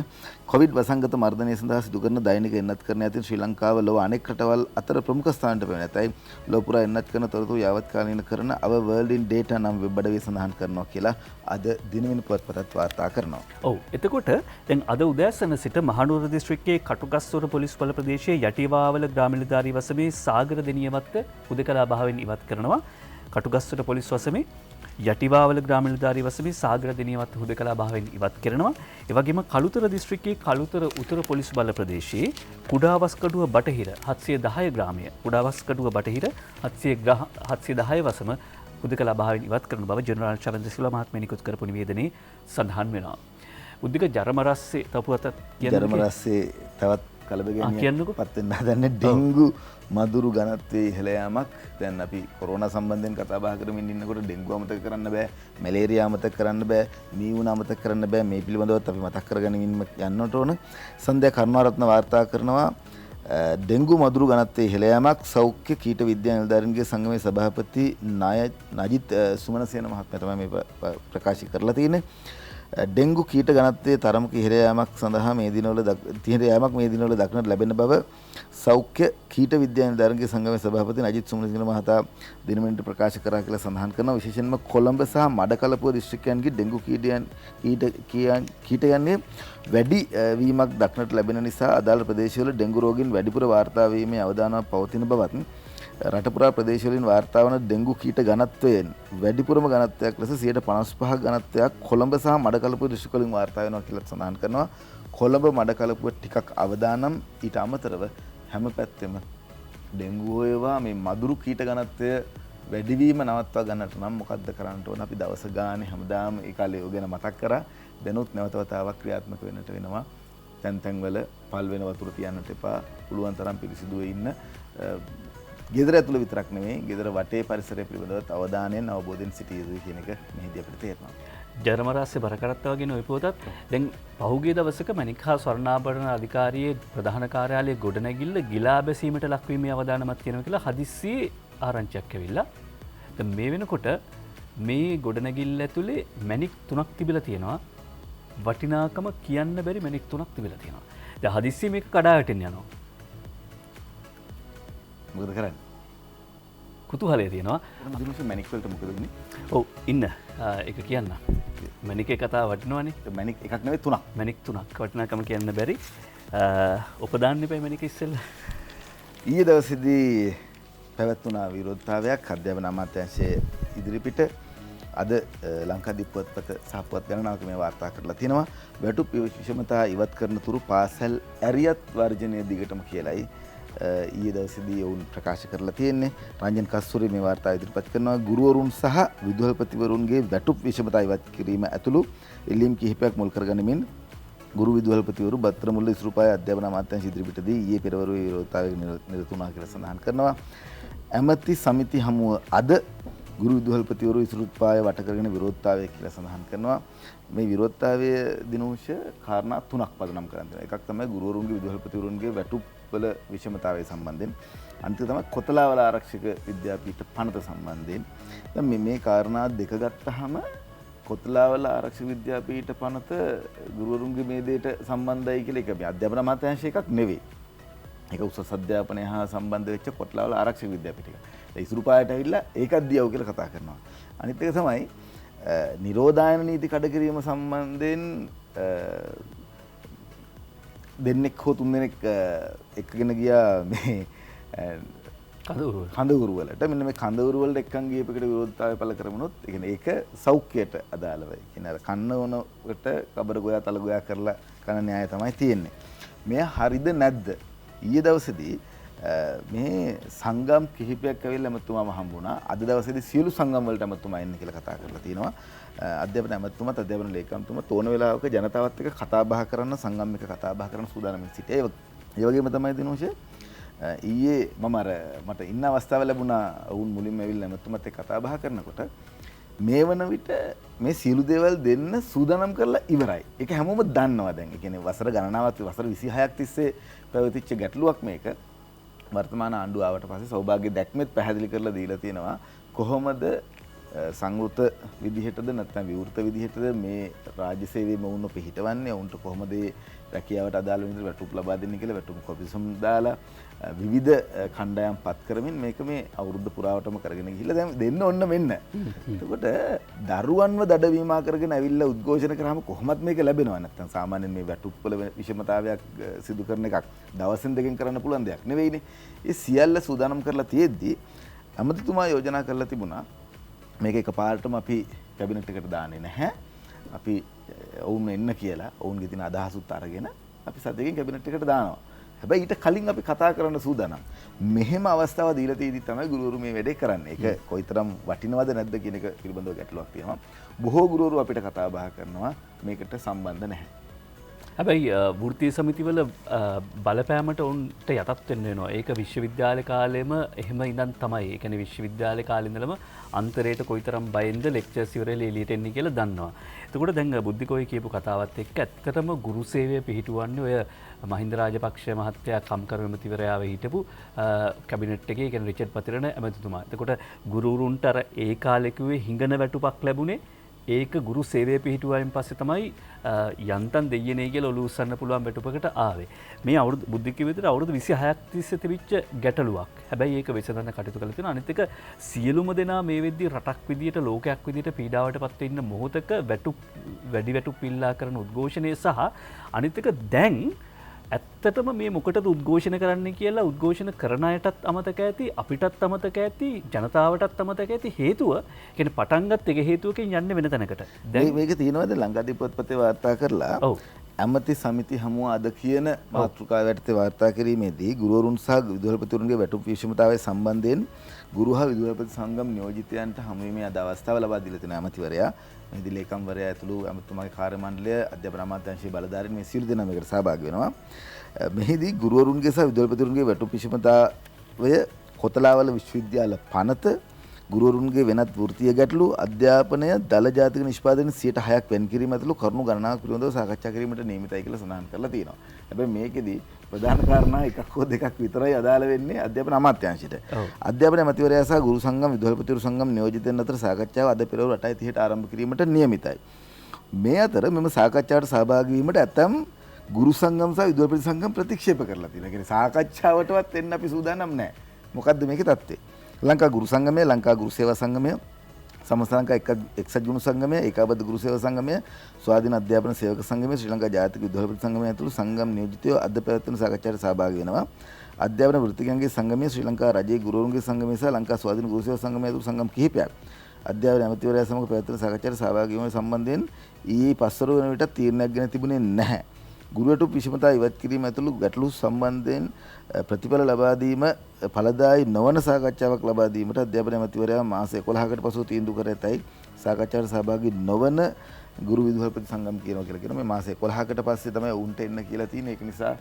කොවිඩ් වසංගත මර්ධනය සඳහා සිදු කරන දෛනික එන්නත් කරණ ඇතින් ශ්‍රී ලංකාව ලොව අනෙක් රටවල් අතර ප්‍රමුඛ ස්ථානයට පැමිණ ඇතයි ලොව පුරා එන්නත් කරන තොරතුරු යාවත් කාලීන කරන අව වර්ල්ඩ් ඉන් ඩේටා නම් වෙබ් අඩවිය සඳහන් කරනවා කියලා අද දින මින පුවත්පතත් වාර්තා කරනවා. ඔව් එතකොට දැන් අද උදෑසන සිට මහනුවර දිස්ත්‍රික්කයේ කටුගස්වර පොලිස් බල ප්‍රදේශයේ යටිවාවල ග්‍රාම නිලධාරී වසමේ සාගර දෙනියවත්ත හුදකලා භාවයෙන් ඉවත් කරනවා. කටුගස්වර පොලිස් වසමේ යටිවාවල ග්‍රාම නිලධාරී වසමේ සාගර දෙනියවත්ත හුදකලා භාවයෙන් ඉවත් කරනවා. ඒ වගේම කළුතර දිස්ත්‍රික්කයේ කළුතර උතුර පොලිස් බල ප්‍රදේශයේ කුඩාවස්කඩුව බටහිර 710 ග්‍රාමය කුඩාවස්කඩුව බටහිර 710 වසම හුදකලා භාවයෙන් ඉවත් කරන බව ජෙනරාල් චරන්ද්‍ර සිල්වා මහත්මයා නිකුත් කරපු නිවේදනයේ සඳහන් වෙනවා. උද්දික ජරමරස්සේ තපුවත ජරමරස්සේ තවත් කලබගැනියක් පත් වෙන්න හදන්නේ ඩෙන්ගු මදුරු ඝනත්වයේ ඉහළ යාමක්. දැන් අපි කොරෝනා සම්බන්ධයෙන් කතා බහ කරමින් ඉන්නකොට ඩෙන්ගු අමතක කරන්න බෑ, මැලේරියා අමතක කරන්න බෑ, මීවුන අමතක කරන්න බෑ. මේ පිළිබඳවත් අපි මතක් කරගනිමින් යන්නට ඕන. සන්ධ්‍යා කරුණාරත්න වාර්තා කරනවා ඩෙන්ගු මදුරු ඝනත්වයේ ඉහළ යාමක් සෞඛ්‍ය කීට විද්‍යා නිලධාරීන්ගේ සංගමේ සභාපති නජිත් සුමනසේන මහත්මයා තමයි මේ ප්‍රකාශ කරලා තියෙන්නේ. ඩෙන්ගු කීට ඝනත්වයේ තරමක ඉහළ යාමක් සඳහා මේ දිනවල දක්නට ලැබෙන බව සෞඛ්‍ය කීට විද්‍යා නිලධාරීන්ගේ සංගමේ සභාපති නජිත් සුමනසේන මහතා දිනමනිට ප්‍රකාශ කරා කියලා සඳහන් කරනවා. විශේෂයෙන්ම කොළඹ සහ මඩකලපුව දිස්ත්‍රික්කයන්ගේ ඩෙන්ගු කීටයන්ගේ වැඩි වීමක් දක්නට ලැබෙන නිසා අදාළ ප්‍රදේශවල ඩෙන්ගු රෝගීන් වැඩිපුර වාර්තා වීමේ අවදානමක් පවතින බවත් රටපුරා ප්‍රදේශවලින් වාර්තා වන ඩෙන්ගු කීට ඝනත්වයෙන් වැඩිපුරම ඝනත්වයක් ලෙස 55% ඝනත්වයක් කොළඹ සහ මඩකලපුව දිස්ත්‍රික්කවලින් වාර්තා වෙනවා කියලා සඳහන් කරනවා. කොළඹ මඩකලපුව ටිකක් අවදානම් ඊට අමතරව හැම පැත්තෙම ඩෙන්ගු ඒවා මේ මදුරු කීට ඝනත්වය වැඩිවීම නවත්වා ගන්නට නම් මොකද්ද කරන්න ඕන? අපි දවස ගානේ හැමදාම ඒ කාලේ ඔය ගැන මතක් කරා. දැනුත් නැවත වතාවක් ක්‍රියාත්මක වෙන්නට වෙනවා. තැන් වල පල් වෙන වතුර තියන්නට එපා. පුළුවන් තරම් පිරිසිදුව ඉන්න. ගෙදර ඇතුළ විතරක් නෙමෙයි ගෙදර වටේ පරිසරය පිළිබඳව අවධානයෙන් අවබෝධයෙන් සිටිය යුතුයි කියන එක මෙහිදී අපිට තේරෙනවා. ජරමරස්සේ බරකරත්තා වගේ ඔය පොතත් දැන් පහුගිය දවසක මණික් හා ස්වර්ණාභරණ අධිකාරියේ ප්‍රධාන කාර්යාලයේ ගොඩනැගිල්ල ගිලා බැසීමට ලක්වීමේ අවදානමක් තියෙනවා කියලා හදිස්සියේ ආරංචියක් ඇවිල්ලා. දැන් මේ වෙනකොට මේ ගොඩනැගිල්ල ඇතුලේ මණික් 3ක් තිබිලා තියෙනවා. වටිනාකම කියන්න බැරි මණික් 3ක් තිබිලා තියෙනවා. දැන් හදිස්සියේ මේක කඩා වැටෙන්න යනවා. මොකද කරන්නේ? කුතුහලය තියෙනවා. දිනුස මැනික් වලට මොකද වෙන්නේ? ඔව් ඉන්න ඒක කියන්න. මැනිකේ කතාව වටිනවනේ. මැනික් එකක් නෙවෙයි තුනක්. මැනික් 3ක් වටිනාකම කියන්න බැරි. උපදාන්න එපා මැනික ඉස්සෙල්ලා. ඊයේ දවසේදී පැවැත්වුණා විරෝධතාවයක් අධ්‍යාපන අමාත්‍යාංශයේ ඉදිරිපිට. අද ලංකාදීප පුවත්පත සහ පුවත් ගණනාවක මේ වාර්තා කරලා තියෙනවා. වැටුප් විෂමතා ඉවත් කරන තුරු පාසල් ඇරියත් වර්ජනය දිගටම කියලායි ඊයේ දවසේදී ඔවුන් ප්‍රකාශ කරලා තියෙන්නේ. රංජන් කස්තුරි මේ වාර්තාව ඉදිරිපත් කරනවා. ගුරුවරුන් සහ විදුහල්පතිවරුන්ගේ වැටුප් විෂමතා ඉවත් කිරීම ඇතුළු ඉල්ලීම් කිහිපයක් මුල් කරගනිමින් ගුරු විදුහල්පතිවරු බත්‍රමුල්ල ඉස්රුපාය අධ්‍යාපන අමාත්‍යාංශ ඉදිරිපිටදී ඊයේ පෙරවරුවේ විරෝධතාවයක නිරත වුණා කියලා සඳහන් කරනවා. ඇමති සමිති හමුව අද ගුරු විදුහල්පතිවරු ඉස්රුපාය වට කරගෙන විරෝධතාවය කියලා සඳහන් කරනවා. මේ විරෝධතාවයේ දිනෝෂ කාරණා තුනක් පදනම් කරන් තියෙනවා. එකක් තමයි ගුරුවරුන්ගේ විදුහල්පතිවරුන්ගේ වැටුප් වල විෂමතාවය සම්බන්ධයෙන්. අනිත් තමයි කොතලාවල ආරක්ෂක විද්‍යාපීඨ පනත සම්බන්ධයෙන්. දැන් මේ කාරණා දෙක ගත්තාම කොතලාවල ආරක්ෂක විද්‍යාපීඨ පනත ගුරුවරුන්ගේ මේ දෙයට සම්බන්ධයි කියලා එක මේ අධ්‍යාපන අමාත්‍යාංශ එකක් නෙවෙයි. ඒක උසස් අධ්‍යාපනය හා සම්බන්ධ වෙච්ච කොතලාවල ආරක්ෂක විද්‍යාපීඨ එකක්. ඒ ඉසුරුපායට ඇවිල්ලා ඒකත් දියව කියලා කතා කරනවා. අනිත් එක තමයි නිරෝධායන නීති කඩ කිරීම සම්බන්ධයෙන් දෙන්නෙක් හෝ තුන්දෙනෙක් එක්කගෙන ගියා මේ කඳවුරු වලට. මෙන්න මේ කඳවුරු වලට එක්කන් ගියපෙකට විරෝධතාවය පළ කරමුනොත් ඒ කියන්නේ ඒක සෞඛ්‍යයට අදාළව. ඒ කියන්නේ අර කන්න ඕනකට කබර ගෝයා තල ගෝයා කරලා කන න්‍යාය තමයි තියෙන්නේ. මෙය හරිද නැද්ද? ඊයේ දවසේදී මේ සංගම් කිහිපයක් ඇවිල්ලා ඇමතුමාම හම්බුණා. අද දවසේදී සියලු සංගම් වලට ඇමතුමා එන්න කියලා කතා කරලා තියෙනවා. අධ්‍යාපන ඇමතුමාත් අධ්‍යාපන ලේකම්තුමාත් ඕන වෙලාවක ජනතාවත් එක්ක කතා බහ කරන්න සංගම් එක කතා බහ කරන්න සූදානම් සිටියා. ඒ වගේම තමයි දිනෝෂ ඊයේ මම මට ඉන්න අවස්ථාව ලැබුණා වුන් මුලින්ම ඇවිල්ලා ඇමතුමාත් එක්ක කතා බහ කරනකොට මේ වන විට මේ සියලු දේවල් දෙන්න සූදානම් කරලා ඉවරයි. ඒක හැමෝම දන්නවා දැන්. ඒ කියන්නේ වසර ගණනාවක් වසර 26ක් තිස්සේ පැවතිච්ච ගැටලුවක් මේක. වර්තමාන ආණ්ඩුව ආවට පස්සේ සෞභාග්‍ය දැක්මෙත් පැහැදිලි කරලා දීලා තියෙනවා කොහොමද සංවෘත විදිහටද නැත්නම් විවෘත විදිහටද මේ රාජ්‍ය සේවයේ වුණ පිහිටවන්නේ උන්ට කොහොමද රැකියාවට අදාළ විදිහට වැටුප් ලබා දෙන්නේ කියලා වැටුප් කොපිසම් දාලා විවිධ කණ්ඩායම් පත් කරමින් මේක මේ අවුරුද්ද පුරාවටම කරගෙන ගිහිල්ලා දැන් දෙන්න ඔන්න මෙන්න. එතකොට දරුවන්ව දඩවීමා කරගෙන ඇවිල්ලා උද්ඝෝෂණ කරාම කොහොමත් මේක ලැබෙනවා නැත්නම් සාමාන්‍යයෙන් මේ වැටුප් වල විෂමතාවයක් සිදු කරන එකක් දවසෙන් දෙකෙන් කරන්න පුළුවන් දෙයක් නෙවෙයිනේ. ඒ සියල්ල සූදානම් කරලා තියෙද්දි අමතිතුමා යෝජනා කරලා තිබුණා මේක එකපාරටම අපි කැබිනට් එකට දාන්නේ නැහැ. අපි ඔවුන් එන්න කියලා ඔවුන්ගේ තියෙන අදහසුත් අරගෙන අපි සද්දකින් කැබිනට් එකට දානවා. හැබැයි ඊට කලින් අපි කතා කරන්න සූදානම්. මෙහෙම අවස්ථාවක් දීලා තියෙද්දි තමයි ගුරුවරු මේ වැඩේ කරන්නේ. ඒක කොයිතරම් වටිනවද නැද්ද කියන එක පිළිබඳව ගැටලුවක් තියෙනවා. බොහෝ ගුරුවරු අපිට කතා බහ කරනවා මේකට සම්බන්ධ නැහැ. හැබැයි වෘත්තීය සමිතිවල බලපෑමට උන්ට යටත් වෙන්න වෙනවා. ඒක විශ්වවිද්‍යාල කාලෙම එහෙම ඉඳන් තමයි. ඒ කියන්නේ විශ්වවිද්‍යාල කාලේ ඉඳලම අන්තරයට කොයිතරම් බයෙන්ද ලෙක්චර්ස් ඉවරලා එළියට එන්නේ කියලා දන්නවා. එතකොට දැන් බුද්ධිකෝයි කියපු කතාවත් එක්ක ඇත්තටම ගුරු සේවය පිහිටුවන්නේ ඔය මහින්ද රාජපක්ෂ මහත්තයා කම්කරු ඇමතිවරයාව හිටපු කැබිනට් එකේ කියන්නේ රිචඩ් පතිරණ ඇමතිතුමා. එතකොට ගුරුවරුන්ට අර ඒ කාලේ කිව්වේ හිඟන වැටුපක් ලැබුණේ ඒක ගුරු සේවය පිහිටුවායින් පස්සේ තමයි යන්තම් දෙයියනේ කියලා ඔලු උස්සන්න පුළුවන් වැටුපකට ආවේ. මේ අවුරුදු බුද්ධික විතර අවුරුදු 26ක් තිස්සේ තිබිච්ච ගැටලුවක්. හැබැයි ඒක විසඳන්න කටයුතු කරලා තියෙනවා. අනිත් එක සියලුම දෙනා මේ වෙද්දී රටක් විදියට ලෝකයක් විදියට පීඩාවටපත් වෙන්න මොහොතක වැඩි වැටුප් පිල්ලා කරන උද්ඝෝෂණය සහ අනිත් එක දැන් ඇත්තටම මේ මොකටද උද්ඝෝෂණ කරන්න කියලා උද්ඝෝෂණ කරන අයටත් අමතක ඇති අපිටත් අමතක ඇති ජනතාවටත් අමතක ඇති හේතුව කියන්නේ පටන් ගත්ත එක හේතුවකින් යන්නේ වෙන තැනකට. දැන් මේක තියෙනවද ලංකාදීප පොත්පතේ වාර්තා කරලා ඇමති සමිති හමුව අද කියන මාතෘකාව යටතේ වාර්තා කිරීමේදී ගුරුවරුන් සහ විදුහල්පතිවරුන්ගේ වැටුප් විෂමතාවය සම්බන්ධයෙන් ගුරු හා විදුහල්පති සංගම් නියෝජිතයන්ට හමුවීමේ අද අවස්ථාව ලබා දීලා තියෙන ඇමතිවරයා මෙහිදී ලේකම්වරයා ඇතුළු ඇමතුමාගේ කාර්ය මණ්ඩලය අධ්‍යාපන අමාත්‍යාංශයේ බලධාරීන් මේ සියලු දෙනා මේකට සහභාගී වෙනවා. මෙහිදී ගුරුවරුන්ගේ සහ විදුහල්පතිවරුන්ගේ වැටුප් විෂමතාවය කොතලාවල විශ්වවිද්‍යාල පනත ගුරුවරුන්ගේ වෙනත් වෘත්තීය ගැටලු අධ්‍යාපනය දල ජාතික නිෂ්පාදනයේ 6% වෙන් කිරීම ඇතුළු කරුණු ගණනාවක් පිළිබඳව සාකච්ඡා කිරීමට නියමිතයි කියලා සඳහන් කරලා තියෙනවා. හැබැයි මේකෙදි ප්‍රධාන කාරණා එකක් හෝ දෙකක් විතරයි අදාළ වෙන්නේ අධ්‍යාපන අමාත්‍යාංශයට. අධ්‍යාපන ඇමතිවරයා සහ ගුරු සංගම් විදුහල්පතිවරු සංගම් නියෝජිතයන් අතර සාකච්ඡාව අද පෙරවරු 8:30ට ආරම්භ කිරීමට නියමිතයි. මේ අතර මෙම සාකච්ඡාවට සහභාගී වීමට ඇතම් ගුරු සංගම් සහ විදුහල්පති සංගම් ප්‍රතික්ෂේප කරලා තියෙනවා. ඒ කියන්නේ සාකච්ඡාවටවත් එන්න අපි සූදානම් නැහැ. මොකද්ද මේකේ தත්ත්වය? ලංකා ගුරු සංගමය, ලංකා ගුරු සේවා සංගමය, සමස්ත ලංකා එක්සත් ගුරු සංගමය, ඒකාබද්ධ ගුරු සේවා සංගමය, ස්වාධීන අධ්‍යාපන සේවක සංගමය, ශ්‍රී ලංකා ජාතික විදුහල්පති සංගමය ඇතුළු සංගම් නියෝජිතයෝ අද පැවැත්වෙන සාකච්ඡාවට සහභාගී වෙනවා. අධ්‍යාපන වෘත්තිකයන්ගේ සංගමය, ශ්‍රී ලංකා රජයේ ගුරුවරුන්ගේ සංගමය සහ ලංකා ස්වාධීන ගුරු සේවා සංගමය ඇතුළු සංගම් කිහිපයක් අධ්‍යාපන ඇමතිවරයා සමග පැවැත්වෙන සාකච්ඡාවට සහභාගී වීම සම්බන්ධයෙන් ඊයේ පස්වරු වන විට තීරණයක් ගෙන තිබුණේ නැහැ. ගුරුවරුට විෂමතා ඉවත් කිරීම ඇතුළු ගැටලු සම්බන්ධයෙන් ප්‍රතිඵල ලබා දීම ඵලදායී නොවන සාකච්ඡාවක් ලබා දීමට අධ්‍යාපන ඇමතිවරයා මාස 11කට පසු තීන්දුව කර ඇතයි සාකච්ඡාවට සහභාගී නොවන ගුරු විදුහල්පති සංගම් කියනවා කියලා කියනවා. මේ මාස 11කට පස්සේ තමයි උන්ට එන්න කියලා තියෙන්නේ. ඒක නිසා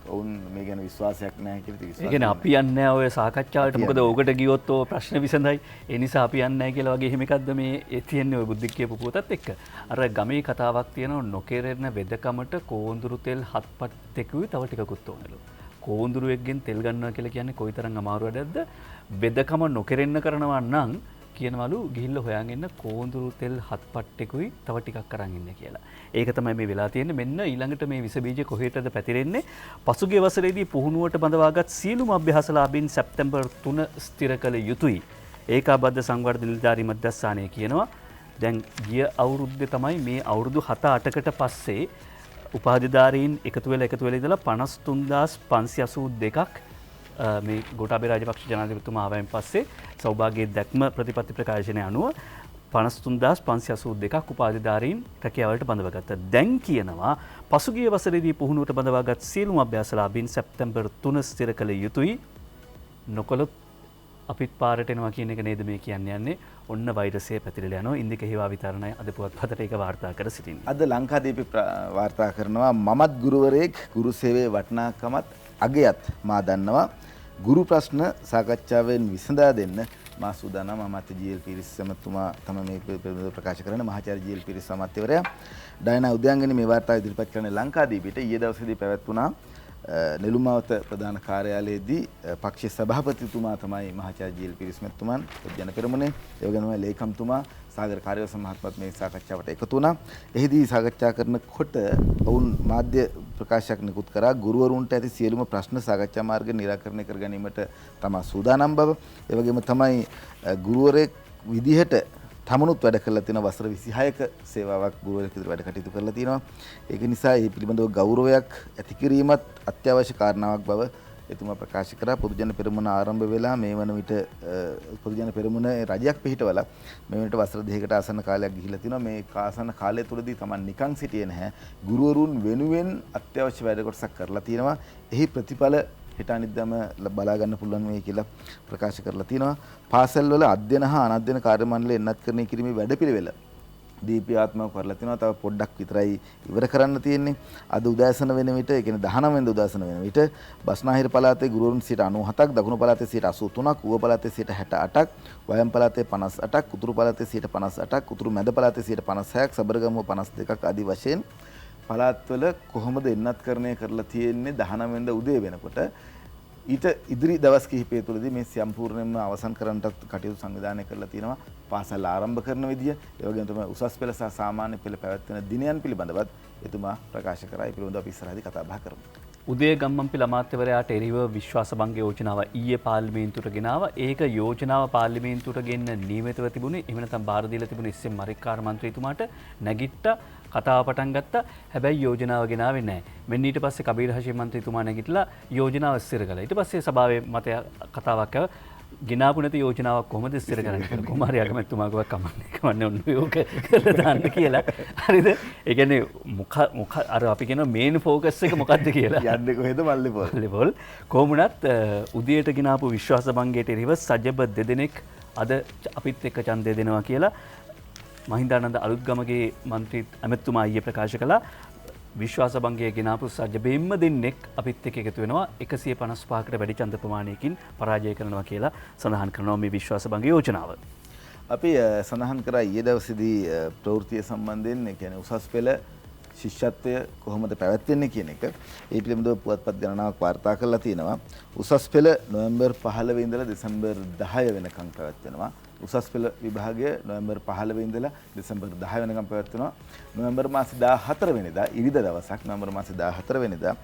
ඔවුන් මේ ගැන විශ්වාසයක් නැහැ කියලා තියෙනවා. ඒ කියන්නේ අපි යන්නේ නැහැ ඔය සාකච්ඡාවට. මොකද ඕකට ගියොත් ඔය ප්‍රශ්න විසඳයි. ඒ නිසා අපි යන්නේ නැහැ කියලා වගේ එහෙම එකක්ද මේ තියෙන්නේ ඔය බුද්ධික කියපු පුතත් එක්ක. අර ගමේ කතාවක් තියෙනවා නොකෙරෙන වෙදකමට කෝඳුරු තෙල් හත්පත් දෙකුයි තව ටිකකුත් ඕනලු. කෝඳුරුවෙක්ගෙන් තෙල් ගන්නවා කියලා කියන්නේ කොයිතරම් අමාරු වැඩක්ද? වෙදකම නොකෙරෙන්න කරනවා නම් කියනවලු ගිහිල්ලා හොයන් එන්න කෝඳුරු තෙල් හත්පට්ටෙකුයි තව ටිකක් අරන් ඉන්න කියලා. ඒක තමයි මේ වෙලා තියෙන්නේ. මෙන්න ඊළඟට මේ විස බීජ කොහෙටද පැතිරෙන්නේ? පසුගිය වසරේදී පුහුණුවට බඳවාගත් සියලුම අභ්‍යාසලාභීන් සැප්තැම්බර් 3 ස්ථිර කළ යුතුයි. ඒකාබද්ධ සංවර්ධන නිලධාරී මධ්‍යස්ථානය කියනවා. දැන් ගිය අවුරුද්දේ තමයි මේ අවුරුදු 7-8කට පස්සේ උපාධිධාරීන් එකතු වෙලා ඉඳලා 53582ක් මේ ගෝඨාභය රාජපක්ෂ ජනාධිපතිතුමා ආවයින් පස්සේ සෞභාග්‍ය දැක්ම ප්‍රතිපත්ති ප්‍රකාශනය අනුව 53582ක් උපාධිධාරීන් රැකියාවලට බඳවගත්තා. දැන් කියනවා පසුගිය වසරේදී පුහුණුවට බඳවාගත් සියලුම අභ්‍යාසලාභීන් සැප්තැම්බර් 3 ස්ථිර කළ යුතුයි. නොකළොත් අපිත් පාරට එනවා කියන එක නේද මේ කියන්නේ. ඔන්න වෛරසය පැතිරලා යනවා. ඉන්දික හේවා විතරණය අද පුවත්පතට ඒක වාර්තා කර සිටින්නේ. අද ලංකාදීප වාර්තා කරනවා මමත් ගුරුවරයෙක් ගුරු සේවයේ වටිනාකමත් අගයත් මා දන්නවා. ගුරු ප්‍රශ්න සාකච්ඡාවෙන් විසඳා දෙන්න මා සූදානම්. අමාත්‍ය ජී.එල්. පීරිස් සමතුමා තමයි මේ පිළිබඳව ප්‍රකාශ කරන මහාචාර්ය ජී.එල්. පීරිස් අමාත්‍යවරයා. ඩයනා උද්‍යාංගනී මේ වාර්තාව ඉදිරිපත් කරන ලංකාදීපිට ඊයේ දවසේදී පැවැත්වුණා නෙළුමාවත ප්‍රධාන කාර්යාලයේදී පක්ෂ සභාපතිතුමා තමයි මහාචාර්ය ජී.එල්. පීරිස් මැතිතුමන් ජන පෙරමුණේ ඒ වගේම ලේකම්තුමා සාගර කාර්යවසම් මහත්මත් මේ සාකච්ඡාවට එකතු වුණා. එහිදී සාකච්ඡා කරනකොට ඔවුන් මාධ්‍ය ප්‍රකාශයක් නිකුත් කරා ගුරුවරුන්ට ඇති සියලුම ප්‍රශ්න සාකච්ඡා මාර්ගයෙන් නිරාකරණය කර ගැනීමට තමා සූදානම් බව. ඒ වගේම තමයි ගුරුවරයෙක් විදිහට තමනුත් වැඩ කරලා තියෙන වසර 26ක සේවාවක් ගුරුවරයෙක් විදිහට වැඩ කටයුතු කරලා තියෙනවා. ඒක නිසා මේ පිළිබඳව ගෞරවයක් ඇති කිරීමත් අත්‍යවශ්‍ය කාරණාවක් බව එතුමා ප්‍රකාශ කරා. පොදුජන පෙරමුණ ආරම්භ වෙලා මේ වන විට පොදුජන පෙරමුණ රජයක් පිහිටවලා මේ වනට වසර 2කට ආසන්න කාලයක් ගිහිලා තිනවා. මේ ආසන්න කාලය තුලදී Taman නිකන් සිටියේ නැහැ. ගුරුවරුන් වෙනුවෙන් අත්‍යවශ්‍ය වැඩ කොටසක් කරලා තියෙනවා. එහි ප්‍රතිඵල හෙට අනිද්දාම බලා ගන්න පුළුවන් වෙයි කියලා ප්‍රකාශ කරලා තියෙනවා. පාසල්වල අධ්‍යයන හා අනධ්‍යයන කාර්ය මණ්ඩලය එන්නත්කරණය කිරීමේ වැඩපිළිවෙල දීප්තියාත්මකව කරලා තිනවා. තව පොඩ්ඩක් විතරයි ඉවර කරන්න තියෙන්නේ. අද උදෑසන වෙන විට ඒ කියන්නේ 19 වෙනිදා උදෑසන වෙන විට බස්නාහිර පළාතේ ගුරුවරුන් 97ක්, දකුණු පළාතේ 83ක්, ඌව පළාතේ 68ක්, වයම් පළාතේ 58ක්, උතුරු පළාතේ 58ක්, උතුරු මැද පළාතේ 56ක්, සබරගමුව 52ක් ආදී වශයෙන් පළාත්වල කොහොමද එන්නත්කරණය කරලා තියෙන්නේ 19 වෙනිදා උදේ වෙනකොට. ඊට ඉදිරි දවස් කිහිපය තුළදී මේ සම්පූර්ණයෙන්ම අවසන් කරන්නට කටයුතු සංවිධානය කරලා තියෙනවා. පාසල් ආරම්භ කරන විදිය, ඒ වගේම තමයි උසස් පෙළ සහ සාමාන්‍ය පෙළ පැවැත්වෙන දිනයන් පිළිබඳවත් එතුමා ප්‍රකාශ කරා. ඒ පිළිබඳව අපි ඉස්සරහදී කතා බහ කරමු. උදේ ගම්මන්පිල අමාත්‍යවරයාට එරෙහිව විශ්වාස භංග යෝජනාව ඊයේ පාර්ලිමේන්තුවට ගෙනාවා. ඒක යෝජනාව පාර්ලිමේන්තුවට ගෙන්න නියමිතව තිබුණේ එහෙම නැත්නම් බාර දීලා තිබුණේ එස්.එම්. මරික්කාර මන්ත්‍රීතුමාට නැගිට්ටා කතාව පටන් ගත්තා. හැබැයි යෝජනාව ගෙනාවේ නැහැ. මෙන්න ඊට පස්සේ කබීර් හෂීම් මන්ත්‍රීතුමා නැගිටලා යෝජනාව ස්ථිර කළා. ඊට පස්සේ සභාවේ මතය කතාවක් ආවා. ගෙනාපු නැති යෝජනාවක් කොහොමද ස්ථිර කරන්නේ කියලා. කුමාරි අගමැතිතුමා කිව්වා කමන්නේ ඔන්න යෝක කරලා දාන්න කියලා. හරිද? ඒ කියන්නේ මොක අර අපි කියන මේන් ફોකස් එක මොකද්ද කියලා. යන්නේ කොහෙද මල්ලිපොල්. කොහොමුණත් උදේට ගෙනාපු විශ්වාස භංගයට එරෙහිව සජබ දෙදෙනෙක් අද අපිත් එක්ක ඡන්දය දෙනවා කියලා මහින්දානන්ද අලුත්ගමගේ මන්ත්‍රී ඇමතුමා ඊයේ ප්‍රකාශ කළා. විශ්වාස භංගය ගෙනාපු සජබෙම්ම දෙන්නෙක් අපිත් එක්ක එකතු වෙනවා 155කට වැඩි ඡන්ද ප්‍රමාණයකින් පරාජය කරනවා කියලා සඳහන් කරනවා මේ විශ්වාස භංග යෝජනාව. අපි සඳහන් කරා ඊයේ දවසේදී ප්‍රවෘත්ති සම්බන්ධයෙන් ඒ කියන්නේ උසස් පෙළ ශිෂ්‍යත්වය කොහොමද පැවැත්වෙන්නේ කියන එක. ඒ පිළිබඳව පුවත්පත් ගණනාවක් වාර්තා කරලා තියෙනවා. උසස් පෙළ නොවැම්බර් 15 ඉඳලා දෙසැම්බර් 10 වෙනකම් පැවැත්වෙනවා. උසස් පෙළ විභාගය නොවැම්බර් 15 ඉඳලා දෙසැම්බර් 10 වෙනකම් පැවැත්වෙනවා. නොවැම්බර් මාසේ 14 වෙනිදා ඉරිදා දවසක් නොවැම්බර් මාසේ 14 වෙනිදා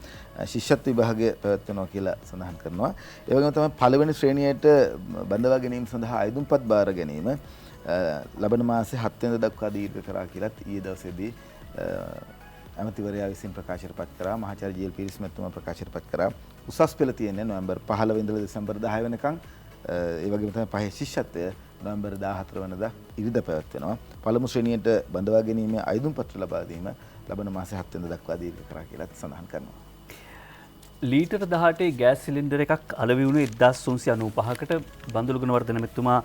ශිෂ්‍යත්ව විභාගය පැවැත්වෙනවා කියලා සඳහන් කරනවා. ඒ වගේම තමයි පළවෙනි ශ්‍රේණියට බඳවා ගැනීම සඳහා අයදුම්පත් බාර ගැනීම ලබන මාසේ 7 වෙනිදා දක්වා දීර්ඝ කරා කියලාත් ඊයේ දවසේදී ඇමතිවරයා විසින් ප්‍රකාශයට පත් කරා. මහාචාර්ය ජී.එල්. පීරිස් මැතිතුමා ප්‍රකාශයට පත් කරා. උසස් පෙළ තියෙන්නේ නොවැම්බර් 15 ඉඳලා දෙසැම්බර් 10 වෙනකම්. ඒ වගේම තමයි පහේ ශිෂ්‍යත්වය නොවැම්බර් 14 වෙනිදා ඉරිදා පැවැත්වෙනවා. පළමු ශ්‍රේණියට බඳවා ගැනීමේ අයදුම් පත්‍ර ලබා දීම ලබන මාසේ 7 වෙනිදා දක්වා දීර්ඝ කරා කියලා සඳහන් කරනවා. ලීටර් 18 ගෑස් සිලින්ඩර් එකක් අලෙවි වුණේ 1395කට බන්දුලුගුණ වර්ධන මැතිතුමා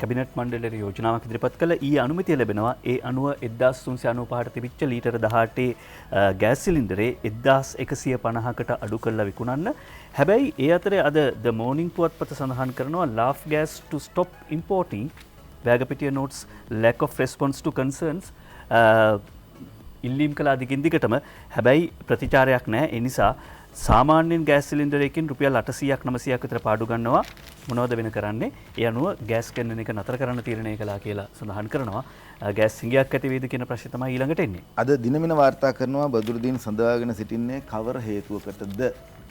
කැබිනට් මණ්ඩලයේ යෝජනාවක් ඉදිරිපත් කළා. ඊ අනුමැතිය ලැබෙනවා. ඒ අනුව 1395ට තිබිච්ච ලීටර් 18 ගෑස් සිලින්ඩරේ 1150කට අඩු කරලා විකුණන්න. හැබැයි ඒ අතරේ අද ද මෝර්නිං පුවත්පත සඳහන් කරනවා laugh gas to stop importing වැගපිටිය notes lack of response to concerns ඉල්ලීම් කළා දිගින් දිගටම. හැබැයි ප්‍රතිචාරයක් නැහැ. ඒ නිසා සාමාන්‍යයෙන් ගෑස් සිලින්ඩරයකින් රුපියල් 800ක් 900ක් විතර පාඩු ගන්නවා. මොනවද වෙන කරන්නේ? ඒ අනුව ගෑස් ගන්නන එක නතර කරන්න තීරණය කළා කියලා සඳහන් කරනවා. ගෑස් සිඟයක් ඇති වේද කියන ප්‍රශ්නේ තමයි ඊළඟට එන්නේ. අද දිනමින වාර්තා කරනවා බදුරුදීන් සඳවාගෙන සිටින්නේ කවර හේතුවකටද?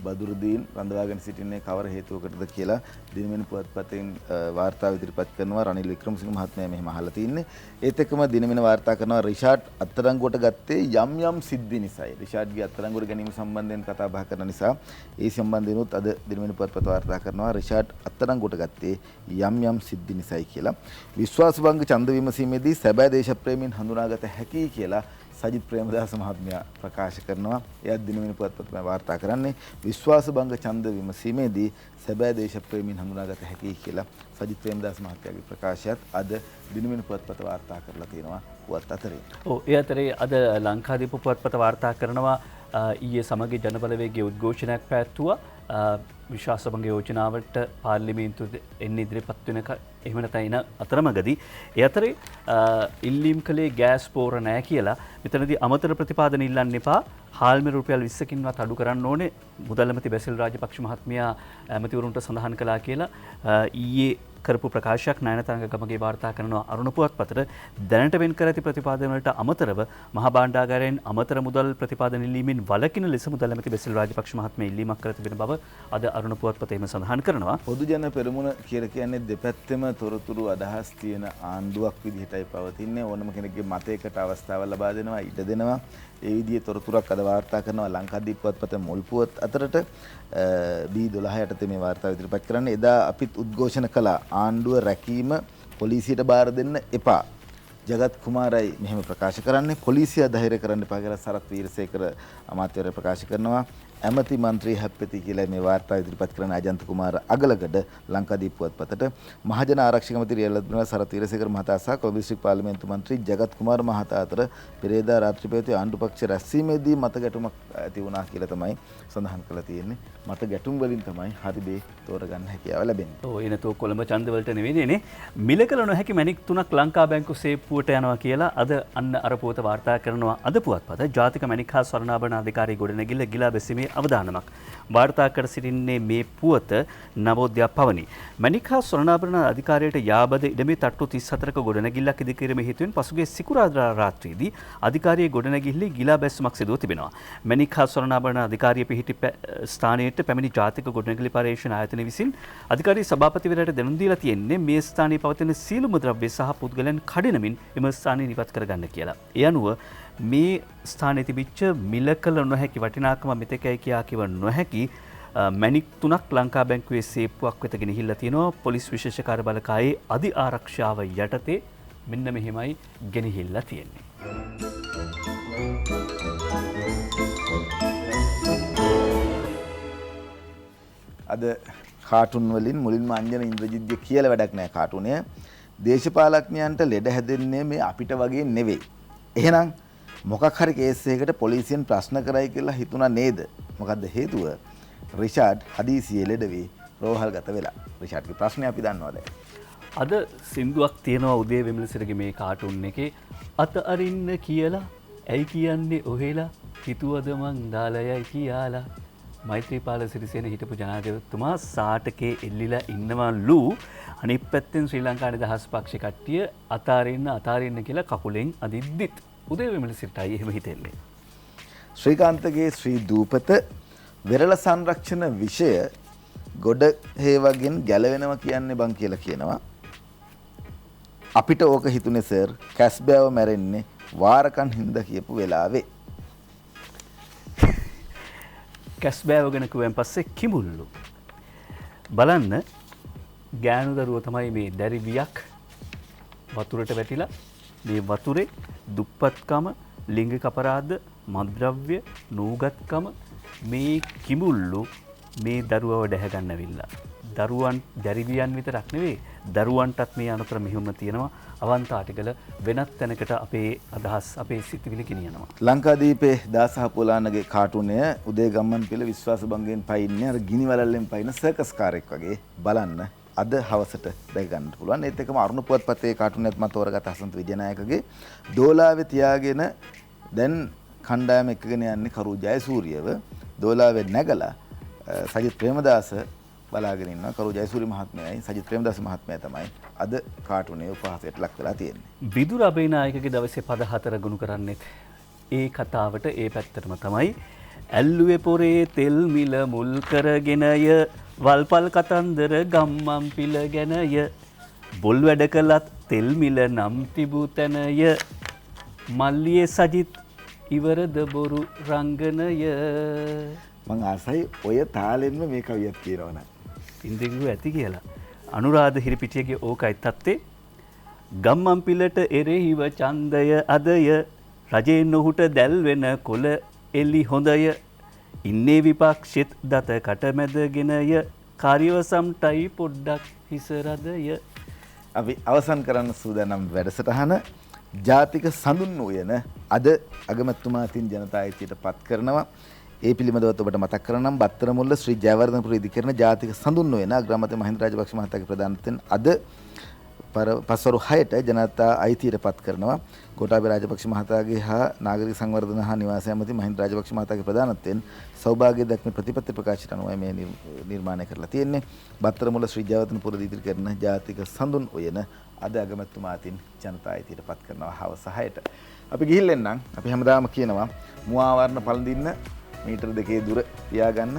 බදුරුදීන් රඳවාගෙන සිටින්නේ කවර හේතුවකටද කියලා දිනමින පුවත්පතෙන් වාර්තාව ඉදිරිපත් කරනවා රනිල් වික්‍රමසිංහ මහත්මයා මෙහෙම අහලා තින්නේ. ඒත් එක්කම දිනමින වාර්තා කරනවා රිෂාඩ් අත්අඩංගුවට ගත්තේ යම් සිද්ධි නිසායි. රිෂාඩ්ගේ අත්අඩංගුවට ගැනීම සම්බන්ධයෙන් කතා බහ කරන නිසා ඒ සම්බන්ධයෙන්ුත් අද දිනමින පුවත්පත වාර්තා කරනවා රිෂාඩ් අත්අඩංගුවට ගත්තේ යම් සිද්ධි නිසායි කියලා. විශ්වාස භංග ඡන්ද විමසීමේදී සැබෑ දේශප්‍රේමීන් හඳුනාගත හැකියි කියලා සජිත් ප්‍රේමදාස මහත්මයා ප්‍රකාශ කරනවා. එයත් දිනවෙන පුවත්පතේ වාර්තා කරන්නේ විශ්වාස භංග ඡන්ද විමසීමේදී සැබෑ දේශප්‍රේමීන් හඳුනාගත හැකියි කියලා සජිත් ප්‍රේමදාස මහත්තයාගේ ප්‍රකාශයත් අද දිනවෙන පුවත්පත වාර්තා කරලා තියෙනවා පුවත් අතරේ. ඔව් ඒ අතරේ අද ලංකාදීප පුවත්පත වාර්තා කරනවා ඊයේ සමගි ජනබලවේගයේ උද්ඝෝෂණයක් පැවැත්වුවා. විශ්වාස භංග යෝජනාවට පාර්ලිමේන්තුවේ එන්න ඉදිරිපත් වෙන එහෙම නැත්නම් එන අතරමඟදී ඒ අතරේ ඉල්ලීම් කළේ ගෑස් පෝර නැහැ කියලා මෙතනදී අමතර ප්‍රතිපාදන ඉල්ලන්න එපා. හාල්මේ රුපියල් 20කින්වත් අඩු කරන්න ඕනේ මුදල් ඇමති බැසිල් රාජපක්ෂ මහත්මයා ඇමතිවරුන්ට සඳහන් කළා කියලා ඊයේ කරපු ප්‍රකාශයක් නයනතරංග ගමගේ වාර්තා කරනවා අරුණ පුවත්පතට. දැනට වෙන් කර ඇති ප්‍රතිපාදන වලට අමතරව මහා භාණ්ඩාගාරයෙන් අමතර මුදල් ප්‍රතිපාදන ඉල්ලීමෙන් වළකින ලෙස මුදල් ඇමති බැසිල් රාජපක්ෂ මහත්මයා ඉල්ලීමක් කර තිබෙන බව අද අරුණ පුවත්පතේම සඳහන් කරනවා. පොදු ජන පෙරමුණ කියලා කියන්නේ දෙපැත්තෙම තොරතුරු අදහස් තියෙන ආණ්ඩුවක් විදිහටයි පවතින්නේ. ඕනම කෙනෙක්ගේ මතයකට අවස්ථාව ලබා දෙනවා, ඉඩ දෙනවා. ඒ විදිහේ තොරතුරක් අද වාර්තා කරනවා ලංකාදීප පුවත්පත මුල් පුවත් අතරට B12 යටතේ මේ වාර්තාව ඉදිරිපත් කරන්නේ. එදා අපිත් උද්ඝෝෂණ කළා ආණ්ඩුව රැකීම පොලිසියට බාර දෙන්න එපා. ජගත් කුමාරයි මෙහෙම ප්‍රකාශ කරන්නේ. පොලිසිය ධෛර්ය කරන්න එපා කියලා සරත් වීරසේකර අමාත්‍යවරයා ප්‍රකාශ කරනවා. ඇමති මන්ත්‍රී හැප්පෙති කියලා මේ වාර්තාව ඉදිරිපත් කරන අජන්ත කුමාර අගලගඩ ලංකාදීප පුවත්පතට මහජන ආරක්ෂක මන්ත්‍රී රියල්ලත්න සරත් වීරසේකර මහතා සහ කොළඹ දිස්ත්‍රික් පාර්ලිමේන්තු මන්ත්‍රී ජගත් කුමාර මහතා අතර පෙරේදා රාත්‍රී පැවති ආණ්ඩු පක්ෂ රැස්වීමේදී මත ගැටුමක් ඇති වුණා කියලා තමයි සඳහන් කරලා තියෙන්නේ. මත ගැටුම් වලින් තමයි හරි දේ තෝරගන්න හැකියාව ලැබෙන්නේ. ඔව් එනතෝ කොළඹ ඡන්ද වලට නෙවෙයිනේ මිල කළ නොහැකි මැණික් 3ක් ලංකා බැංකු සේප්පුවට යනවා කියලා අද අන්න අර පුවත වාර්තා කරනවා අද පුවත්පත. ජාතික මැණික් හා ස්වර්ණාභරණ අධිකාරී ගොඩනැගිල්ල ගිලා බැසීමේ අවදානමක් වාර්තා කර සිටින්නේ මේ පුවත නවෝදයක් පවනි. මැණික් හා ස්වර්ණාභරණ අධිකාරියට යාබද ඉඩමේ තට්ටු 34ක ගොඩනැගිල්ලක් ඉදිකිරීමේ හේතුවෙන් පසුගිය සිකුරාදා රාත්‍රියේදී අධිකාරියේ ගොඩනැගිල්ලේ ගිලා බැස්සමක් සිදුව තිබෙනවා. මැණික් හා ස්වර්ණාභරණ අධිකාරිය පිහිටි ස්ථානයට පැමිණි ජාතික ගොඩනැගිලි පර්යේෂණ ආයතනය විසින් අධිකාරී සභාපතිවරයාට දැනුම් දීලා තියෙන්නේ මේ ස්ථානයේ පවතින සියලුම ද්‍රව්‍ය සහ පුද්ගලයන් කඩිනමින් එම ස්ථානය ඉවත් කරගන්න කියලා. ඒ අනුව මේ ස්ථානයේ තිබිච්ච මිල කළ නොහැකි වටිනාකම මෙතෙකයි කියා කිව නොහැකි මැණික් 3ක් ලංකා බැංකුවේ සේප්පුවක් වෙත ගෙනහිල්ලා තිනවා. පොලිස් විශේෂ කාර්යබලකායේ අධි ආරක්ෂාව යටතේ මෙන්න මෙහෙමයි ගෙනහිල්ලා තියෙන්නේ. අද කාටුන් වලින් මුලින්ම අංජන ඉන්ද්‍රජිත්ගේ කියලා වැඩක් නැහැ කාටුනය. දේශපාලඥයන්ට ලෙඩ හැදෙන්නේ මේ අපිට වගේ නෙවෙයි. එහෙනම් මොකක් හරි කේස් එකකට පොලිසියෙන් ප්‍රශ්න කරයි කියලා හිතුණා නේද? මොකද්ද හේතුව? රිෂාඩ් හදීසියේ ලෙඩ වී රෝහල්ගත වෙලා. රිෂාඩ්ගේ ප්‍රශ්නේ අපි දන්නවා දැන්. අද සින්දුවක් තියෙනවා උදේ විමලසිරගේ මේ කාටුන් එකේ අත අරින්න කියලා ඇයි කියන්නේ ඔහෙලා හිතුවද මං දාලයයි කියලා. මෛත්‍රීපාල සිරිසේන හිටපු ජනාධිපතිතුමා සාටකේ එල්ලිලා ඉන්නවලු. අනිත් පැත්තෙන් ශ්‍රී ලංකා නිදහස් පක්ෂ කට්ටිය අතාරින්න කියලා කකුලෙන් අදිද්දිත් උදේ විමලසිරටයි එහෙම හිතෙන්නේ. ශ්‍රීකාන්තගේ ශ්‍රී දූපත වෙරළ සංරක්ෂණ විෂය ගොඩ හේවගෙන් ගැලවෙනවා කියන්නේ බං කියලා කියනවා. අපිට ඕක හිතුනේ සර් කැස්බෑව මැරෙන්නේ වාරකන් හින්දා කියපු වෙලාවේ. කැස්බෑව ගැන කිව්වන් පස්සේ කිඹුල්ලු. බලන්න ගෑනු දරුවෝ තමයි මේ දැරිවියක් වතුරට වැටිලා මේ වතුරේ දුප්පත්කම, ලිංගික අපරාධ, මත්ද්‍රව්‍ය, නූගත්කම මේ කිඹුල්ලු මේ දරුවව දැහැ ගන්නවිලා. දරුවන් දැරිවියන් විතරක් නෙවෙයි දරුවන්ටත් මේ අනතුර මෙහෙම තියෙනවා. අවන්ත ආටිගල වෙනත් තැනකට අපේ අදහස් අපේ සිතිවිලි ගෙනියනවා. ලංකාදීපේ දාසහ පොලානගේ කාටුනය උදේ ගම්මන් පිළ විශ්වාස භංගයෙන් පයින්නේ අර ගිනි වලල්ලෙන් පයින්න සර්කස් කාරෙක් වගේ බලන්න අද හවසට දැක ගන්න පුළුවන්. ඒත් එක්කම අරුණ පුවත්පතේ කාටුනයත් මත තෝරගත් හසන්ත විජයනායකගේ දෝලාවේ තියාගෙන දැන් කණ්ඩායම එක්කගෙන යන්නේ කරු ජයසූරියව. දෝලාවේ නැගලා සජිත් ප්‍රේමදාස බලාගෙන ඉන්නවා. කරු ජයසූරිය මහත්මයායි සජිත් ප්‍රේමදාස මහත්මයා තමයි අද කාටුනේ උපහාසයට ලක් වෙලා තියෙන්නේ. විදුර අබේනායකගේ දවසේ පද 4 ගුණ කරන්නේත් ඒ කතාවට ඒ පැත්තටම තමයි. ඇල්ලුවේ පොරේ තෙල් මිල මුල් කරගෙනය වල්පල් කතන්දර ගම්මන් පිළ ගැනය බොල් වැඩ කළත් තෙල් මිල නම් තිබූ තැනය මල්ලියේ සජිත් ඉවරද බොරු රංගනය. මං ආසයි ඔය තාලෙන්ම මේ කවියක් කියනවනම්. ඉන්දිගුව ඇති කියලා. අනුරාධ හිරිපිටියගේ ඕකයි තත්තේ ගම්මන් පිලට එරෙහිව ඡන්දය අදය රජයෙන් ඔහුට දැල් වෙන කොළ එල්ලි හොඳය ඉන්නේ විපක්ෂෙත් දත කටමැදගෙනය කාර්යවසම්ටයි පොඩ්ඩක් හිසරදය. අපි අවසන් කරන්න සූදානම් වැඩසටහන ජාතික සඳුන් උයන අද අගමැතිතුමාතින් ජනතා අයිතියට පත් කරනවා. ඒ පිළිබඳව ඔබට මතක් කරනම් බත්තරමුල්ල ශ්‍රී ජයවර්ධනපුර ඉදිකරන ජාතික සඳුන් උයන අග්‍රාමාත්‍ය මහින්ද රාජපක්ෂ මහතාගේ ප්‍රධානත්වයෙන් අද පස්වරු 6ට ජනතා අයිතියට පත් කරනවා. ගෝඨාභය රාජපක්ෂ මහතාගේ හා නාගරික සංවර්ධන හා නිවාස ඇමති මහින්ද රාජපක්ෂ මහතාගේ ප්‍රධානත්වයෙන් සෞභාග්‍ය දක්න ප්‍රතිපත්ති ප්‍රකාශයට අනුව මේ නිර්මාණය කරලා තියෙන්නේ. බත්තරමුල්ල ශ්‍රී ජයවර්ධනපුර ඉදිකරන ජාතික සඳුන් උයන අද අගමැතිතුමාතින් ජනතා අයිතියට පත් කරනවා හවස 6ට. අපි ගිහිල්ලෙන්නම්. අපි හැමදාම කියනවා මුවාවරණ පළඳින්න මීටර 2 දුර තියාගන්න.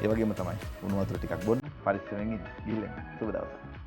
ඒ වගේම තමයි උණු වතුර ටිකක් බොන්න පරිස්සමෙන් ඉන්න. ගිහිල්ලෙන්න. සුබ දවසක්.